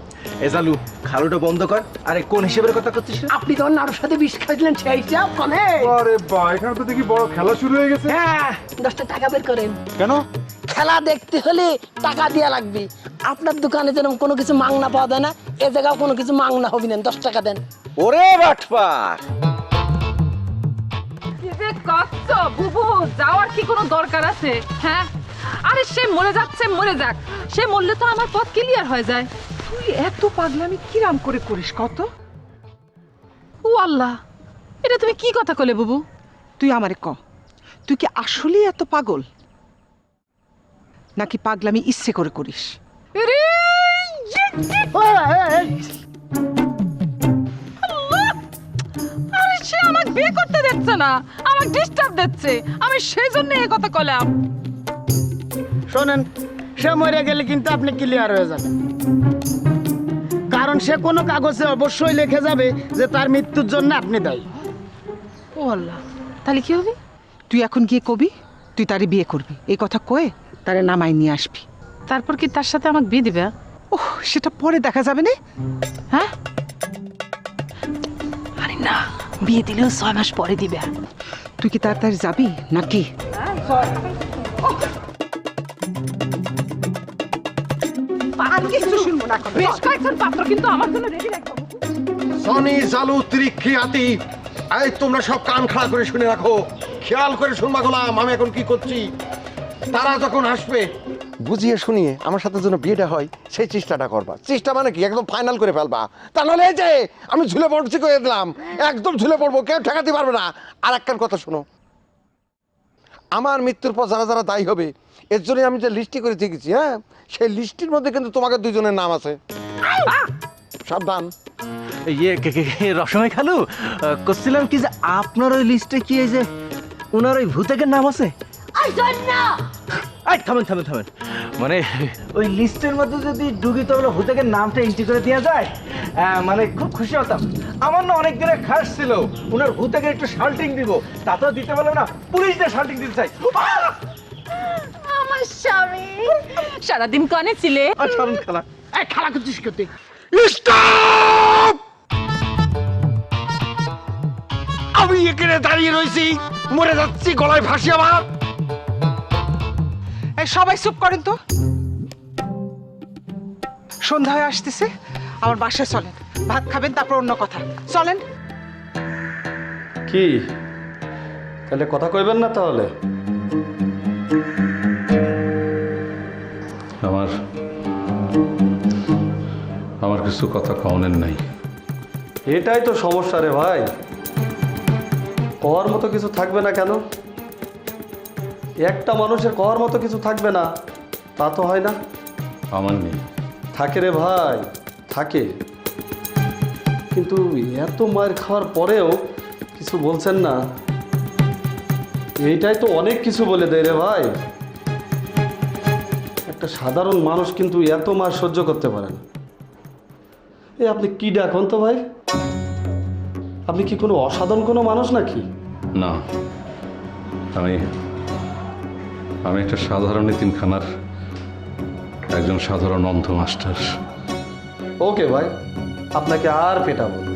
এ জালু খালুটা বন্ধ কর। আরে কোন হিসেবের কথা করছিস? আপনি তখন নাড়ুর সাথে বিষ খাইছিলেন সেই হিসাব কনে। আরে বা, এখানে তো দেখি বড় খেলা শুরু হয়ে গেছে। হ্যাঁ 10টা টাকা বের করেন। কেন? খেলা দেখতে হলে টাকা দেয়া লাগবে। আপনার দোকানে যেরকম কোনো কিছু মাংনা পাওয়া যায় না, এ জায়গাও কোনো কিছু মাংনা হবি না, 10 টাকা দেন। ওরে বাটপার, কি যে কষ্ট বুবু, যাওয়ার কি কোনো দরকার আছে? হ্যাঁ, আরে সে মরে যাচ্ছে, মরে যাক, সে মরলে তো আমার পথ ক্লিয়ার হয়ে যায়। তুই এত পাগলামি কিরাম করে করিস কত? ও আল্লাহ, এটা তুমি কি কথা কলে বুবু? তুই আমারে ক, তুই কি আসলেই এত পাগল, নাকি পাগলামি ইচ্ছে করে করিস? আরে আরে সে আমাকে বিয়ে করতে দিচ্ছে না, আমাকে ডিস্টার্ব দিচ্ছে, আমি সেই জন্য এই কথা কলাম। শোনেন, সে মরে গেলে কিন্তু আপনি ক্লিয়ার হয়ে যাবেন, কারণ সে কোনো কাগজে অবশ্যই লিখে যাবে যে তার মৃত্যুর জন্য আপনি দায়ী। ও আল্লাহ, তাহলে কি হবে? তুই এখন গিয়ে কবি তুই তারে বিয়ে করবি, এই কথা কয়ে তারে নামাই নিয়ে আসবি। তারপর কি তার সাথে আমাকে বিয়ে দিবে? ওহ, সেটা পরে দেখা যাবে না। হ্যাঁ, আরে না, বিয়ে দিলেও 6 মাস পরে দিবে। তুই কি তাড়াতাড়ি যাবি নাকি? বেশ কয়েকজন পাত্র কিন্তু আমার জন্য রেডি রাখবো। সনি চালু ত্রিখিয়াতি, এই তোমরা সব কান খাড়া করে শুনে রাখো, খেয়াল করে শুনবা গোলাম আমি এখন কি করছি। তারা যখন আসবে বুঝিয়ে শুনিয়ে আমার সাথে যেন বিয়েটা হয় সেই চেষ্টাটা করবা। চেষ্টা মানে কি, একদম ফাইনাল করে ফেলবা, তা নাহলে এই যে আমি ঝুলে পড়ছি করে দিলাম, একদম ঝুলে পড়বো, কেউ ঠেকাতে পারবে না। আর একটার কথা শোনো, আমার মৃত্যুর পর যারা যারা দায়ী হবে এর জন্য আমি যে লিস্টটি করে দেখেছি, হ্যাঁ সেই লিস্টির মধ্যে কিন্তু তোমাকে দুজনের নাম আছে, সাবধান। ইয়ে রসময় খালু, করছিলাম কি যে আপনার ওই লিস্টে কি এই যে ওনার ওই ভূতেকের নাম আছে? থামেন থামেন থামেন, মানে ওই লিস্টের মধ্যে যদি ডুগি তবলা ভূতেকের নামটা এন্ট্রি করে দেওয়া যায়, মানে খুব খুশি হতাম। আমার না অনেক দিনের খাস ছিল ওনার ভূতেকের একটু শাল্টিং দিব, তাতেও দিতে পারলাম না, পুলিশদের শাল্টিং দিতে চাই। আমার স্বামী সারাদিন কানে ছিলে। খালা, এই খালা করছিস করতে। স্টপ! আমি এখানে দাঁড়িয়ে রয়েছি, মরে যাচ্ছি, গলায় ফাঁসি আমার। এই সবাই চুপ করেন তো, সন্ধ্যা হয়ে আসতেছে, আমার বাসায় চলেন, ভাত খাবেন, তারপর অন্য কথা। চলেন। কি তাহলে কথা কইবেন না? তাহলে আমার কিছু কথা কওনের নাই। এটাই তো সমস্যা রে ভাই, কওয়ার মতো কিছু থাকবে না কেন? একটা মানুষের কওয়ার মতো কিছু থাকবে না তা তো হয় না। আমার নেই। থাকে রে ভাই, থাকে, কিন্তু এত মায়ের খাওয়ার পরেও কিছু বলছেন না, এইটাই তো অনেক কিছু বলে দেয় রে ভাই। একটা সাধারণ মানুষ কিন্তু এত মার সহ্য করতে পারে না। এই আপনি কি ডাকুন তো ভাই, আপনি কি কোনো অসাধারণ কোনো মানুষ নাকি? না, আমি একটা সাধারণ এতিমখানার একজন সাধারণ অন্ধ মাস্টার। ও ওকে ভাই, আপনাকে আর পেটাবো না।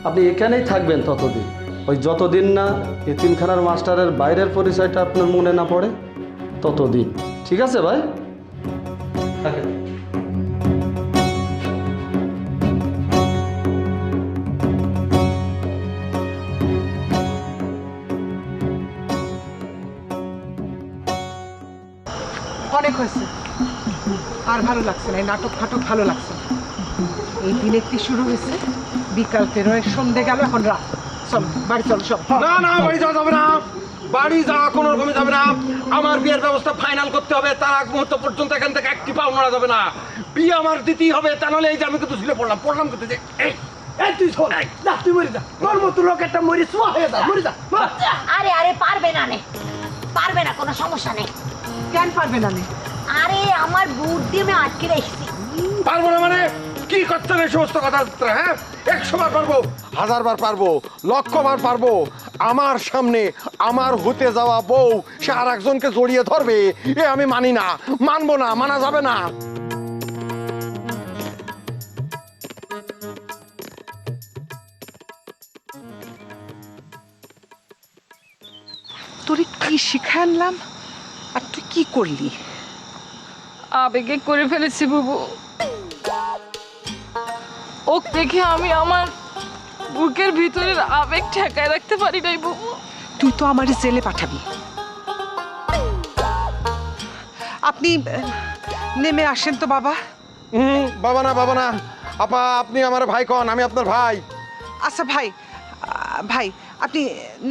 আপনি এখানেই থাকবেন ততদিন, ওই যতদিন না এতিমখানার মাস্টারের বাইরের পরিচয়টা আপনার মনে না পড়ে ততদিন। ঠিক আছে ভাই? থাকেন। অনেক হয়েছে, আর ভালো লাগছে না, এই নাটক ফাটক ভালো লাগছে না। এই দিন একটি শুরু হয়েছে, বিকাল পেরোয় সন্ধে গেল, এখন রাত। চল বাড়ি চল সব। না না, বাড়ি যাওয়া যাবে না, বাড়ি যাওয়া কোনো রকমে যাবে না। আমার বিয়ের ব্যবস্থা ফাইনাল করতে হবে, তার আগ মুহূর্ত পর্যন্ত এখান থেকে একটি পাও নড়া যাবে না। বিয়ে আমার দিতেই হবে, তা নাহলে এই যে আমি কিন্তু ঝুলে পড়লাম কিন্তু যে এই তুই শোন, না তুই মরে যা, তোর মতো লোক একটা মরে শোয়া হয়ে যা, মরে যা। আরে আরে পারবে না নে, পারবে না, কোনো সমস্যা নেই। কেন পারবে না নে? আরে আমার বুদ্ধি আমি আটকে রেখেছি। পারবো না মানে কি করছেন এই সমস্ত কথাবার্তা? হ্যাঁ, 100 বার পারবো, 1000 বার পারবো, 1,00,000 বার পারবো। আমার সামনে আমার হতে যাওয়া বউ সে আর একজনকে জড়িয়ে ধরবে, এ আমি মানি না, মানবো না, মানা যাবে না। তোরে কি শিখে আনলাম আর তুই কি করলি? আবেগে করে ফেলেছি বুবু। ও দেখে আমি আমার বুকের ভিতরের আবেগ ঠেকায় রাখতে পারি নাই বুবু। তুই তো আমার জেলে পাঠাবি। আপনি নেমে আসেন তো বাবা। বাবা না, বাবা না, আপা আপনি আমার ভাই কন, আমি আপনার ভাই। আচ্ছা ভাই, ভাই আপনি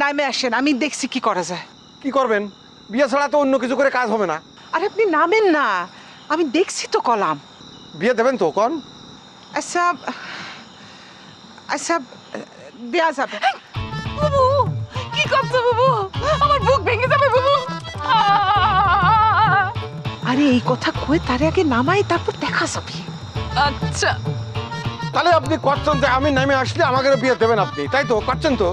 নামে আসেন, আমি দেখছি কি করা যায়। কি করবেন? বিয়ে ছাড়া তো অন্য কিছু করে কাজ হবে না। আরে আপনি নামেন না, আমি দেখছি তো কলাম। বিয়ে দেবেন তো কন? আচ্ছা আচ্ছা, দেয়া যাবে। বুবু কি করছো বুবু? আমার বুক ভেঙে যাবে বুবু। আরে এই কথা কয়ে তারে আগে নামাই, তারপর দেখা যাবে। আচ্ছা তাহলে আপনি করছেন যে আমি নামে আসলে আমাকে বিয়ে দেবেন আপনি, তাই তো করছেন তো?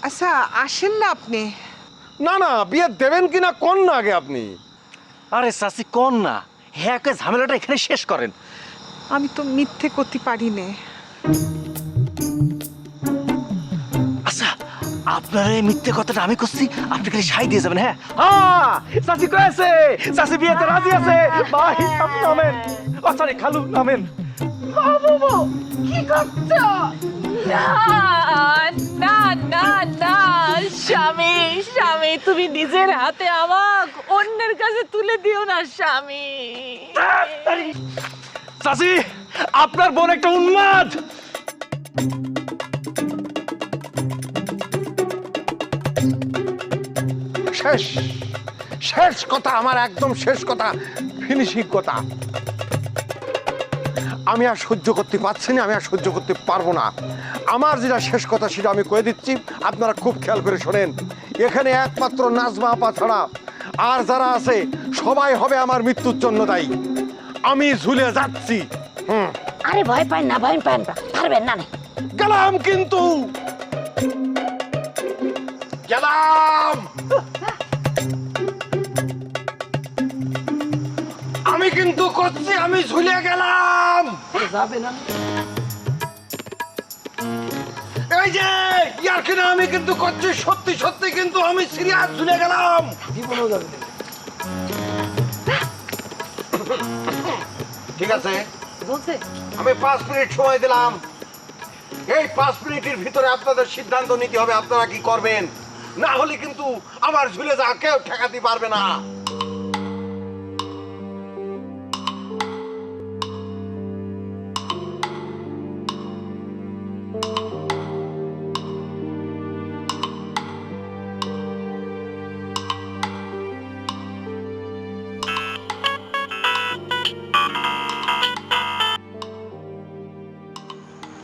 আচ্ছা আসেন না আপনি। না না, বিয়ে দেবেন কিনা কোন না আগে আপনি। আরে চাচি কোন না, হ্যাঁ কে ঝামেলাটা এখানে শেষ করেন। আমি তো মিথ্যে করতে পারি না। আচ্ছা আপনার এই মিথ্যে কথাটা আমি করছি, আপনি খালি সাই দিয়ে যাবেন। হ্যাঁ হ্যাঁ, চাচি কই আছে? চাচি বিয়েতে রাজি আছে। ভাই আপনি নামেন, ও সরি খালু নামেন। বুবু কি করছো? না না না না, স্বামী স্বামী তুমি নিজের হাতে আমাকে অন্যের কাছে তুলে দিও না স্বামী। চাচি আপনার বোন একটা উন্মাদ। শেষ শেষ কথা, আমার একদম শেষ কথা, ফিনিশিং কথা। আমি আর সহ্য করতে পারছি না, আমি আর সহ্য করতে পারবো না। আমার যেটা শেষ কথা সেটা আমি কয়ে দিচ্ছি, আপনারা খুব খেয়াল করে শোনেন। এখানে একমাত্র নাজমা আপা ছাড়া আর যারা আছে সবাই হবে আমার মৃত্যুর জন্য দায়ী। আমি ঝুলে যাচ্ছি। আরে ভয় পান না, ভয় পান না, পারবেন না। গেলাম কিন্তু, গেলাম। আমি কিন্তু করছি, আমি ঝুলে গেলাম। যাবে না, এই যে ইয়ার কিনা আমি কিন্তু করছি, সত্যি সত্যি কিন্তু আমি সিরিয়াস ঝুলে গেলাম। জীবনও যাবে না। ঠিক আছে, বলছে আমি 5 মিনিট সময় দিলাম। এই 5 মিনিটের ভিতরে আপনাদের সিদ্ধান্ত নিতে হবে আপনারা কি করবেন, না হলে কিন্তু আমার ঝুলে যা কেউ ঠেকাতে পারবে না।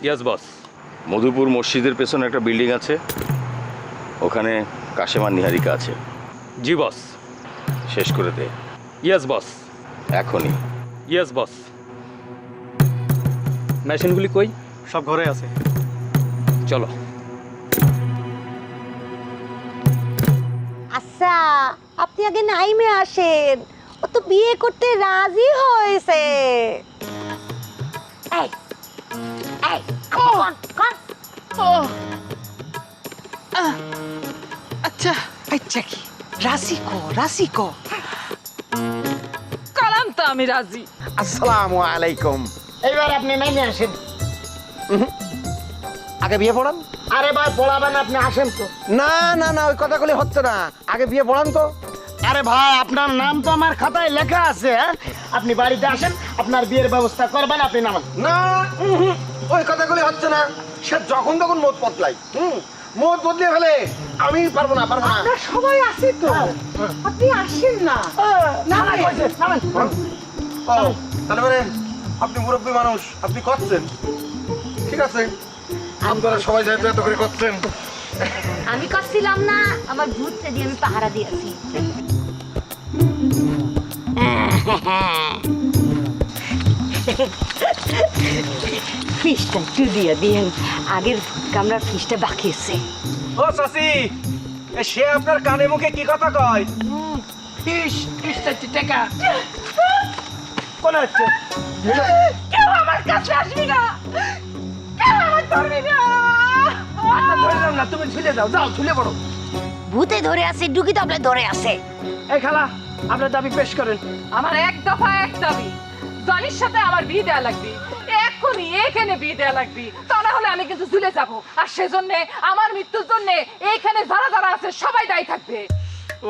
ইয়াস বস। মধুপুর মসজিদের পেছনে একটা বিল্ডিং আছে, ওখানে কাশেমার নিহারিকা আছে। জি বস। শেষ করে দে। ইয়াস বস। এখনই। ইয়াস বস। মেশিনগুলি কই? সব ঘরে আছে। চলো। চাচা, আপনি আগে নাইমে আসেন, ও তো বিয়ে করতে রাজি হয়েছে। এই এই কোন কোন আচ্ছা আচ্ছা কি রাশি কো কালাম তো আমি রাজি। আসসালামু আলাইকুম। এইবার আপনি নাইমে আসেন। আগে বিয়ে পড়ান। আরে ভাই পড়াবেন, আপনি আসেন তো। না না না, ওই কথাগুলি হচ্ছে না, আগে বিয়ে পড়ান তো। আরে ভাই আপনার নাম তো আমার খাতায় লেখা আছে। আপনি বাড়িতে আসেন, আপনার বিয়ের ব্যবস্থা করবেন, আপনি নামান। না ওই কথাগুলি হচ্ছে না, সে যখন তখন মত বদলাই। মত বদলে ফেলে, আমি পারবো না। আমরা সবাই আছি তো, আপনি আসেন না। ও তাহলে মানে আপনি মুরব্বী মানুষ, আপনি করছেন, ঠিক আছে, আপনারা সবাই যেহেতু এত করে করছেন। আমি করছিলাম না, আমার ভূতটা দিয়ে আমি পাহারা দিয়েছি। ফিসটা একটু দিয়ে দিয়ে আগের কামরার ফিসটা বাকি আছে। ও চাচি, সে আপনার কানে মুখে কি কথা কয়? কোন হচ্ছে? কেউ আমার কাছে আসবি না, কেউ আমার ধরবি না। ধরলাম না, তুমি ঝুলে যাও, যাও ঝুলে পড়ো। ভূতে ধরে আছে, ডুকি তো আপনার ধরে আছে। এই খালা, আপনার দাবি পেশ করেন। আমার এক দফা এক দাবি, জনির সাথে আমার বিয়ে দেওয়া লাগবে, এক্ষুনি এখানে বিয়ে দেওয়া লাগবে, তা না হলে আমি কিন্তু ঝুলে যাব। আর সেজন্য আমার মৃত্যুর জন্য এইখানে যারা যারা আছে সবাই দায়ী থাকবে।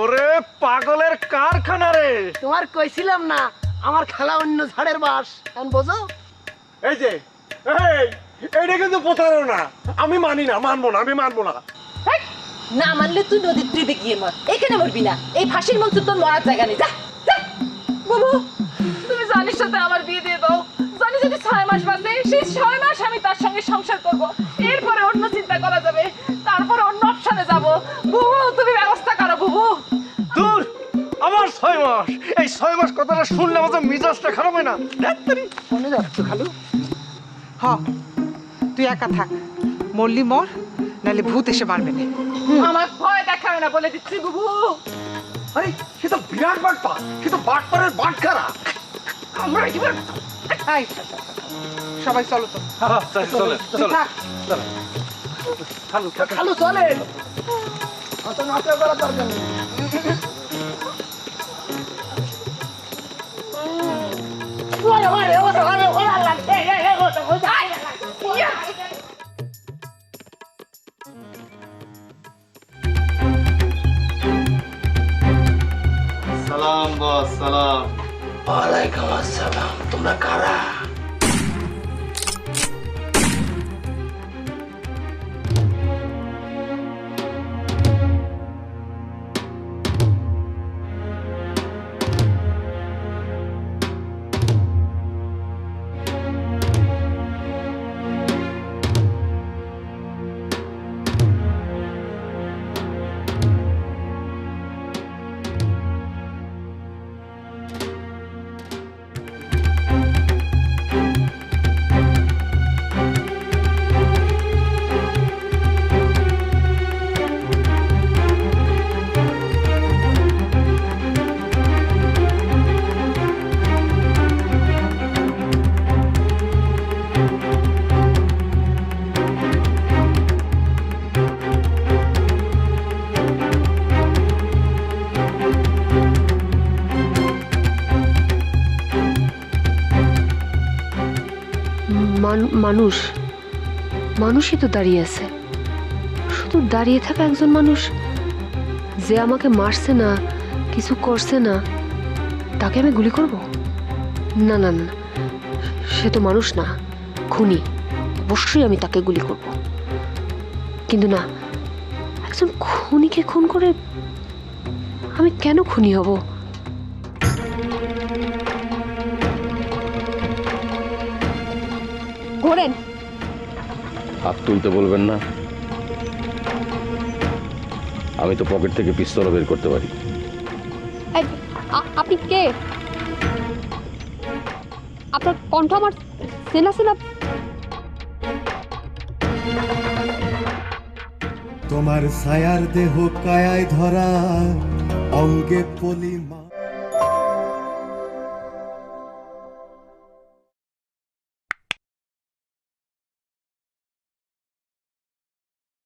ওরে পাগলের কারখানা রে। তোমার কইছিলাম না আমার খালা অন্য ঝাড়ের বাস, এখন বোঝো? এই যে এইটা কিন্তু প্রতারণা, আমি মানি না, মানবো না, আমি মানবো না। হেই, না মানলে তুই নদীর তীরে গিয়ে মর, এখানে মরবি না। এই ফাঁসির মঞ্চ তোর মরার জায়গা নেই, যা যা। বাবু, তুমি জানির সাথে আমার বিয়ে দিয়ে দাও। জানি যদি 6 মাস বাঁচে, সেই 6 মাস আমি তার সঙ্গে সংসার করব। এরপরে অন্য চিন্তা করা যাবে, তারপরে অন্য অপশনে যাব। বুবু, তুমি ব্যবস্থা করো বুবু। দূর, আমার 6 মাস, এই 6 মাস কথাটা শুনলে আমার মিজাজটা খারাপ হয় না? মনে যাচ্ছ খালু? হ, তুই একা থাক, মরলি মর, নাহলে ভূত এসে মারবে না। আমার ভয় দেখাবে না বলে দিচ্ছি বুবু। আরে সে তো বিরাট বাটপা, সে তো বাটপারের বাটখারা। আমরা এবার এই, সবাই চলো তো। চলে তুই থাক। খালু চলেন, অত নাটক করার দরকার নেই। সালাম বস, সালাম। ওয়ালাইকুম আসসালাম। তোমরা কারা? মানুষ, মানুষই তো দাঁড়িয়ে আছে। শুধু দাঁড়িয়ে থাকা একজন মানুষ যে আমাকে মারছে না, কিছু করছে না, তাকে আমি গুলি করব? না না না, সে তো মানুষ না, খুনি। অবশ্যই আমি তাকে গুলি করব। কিন্তু না, একজন খুনিকে খুন করে আমি কেন খুনি হব? ঘোরেন, হাত তুলতে বলবেন না। আমি তো পকেট থেকে পিস্তল বের করতে পারি। আপনি কে? আপনার কণ্ঠ আমার চেনা চেনা। তোমার ছায়ার দেহ কায়ায় ধরা অঙ্গে পলিমা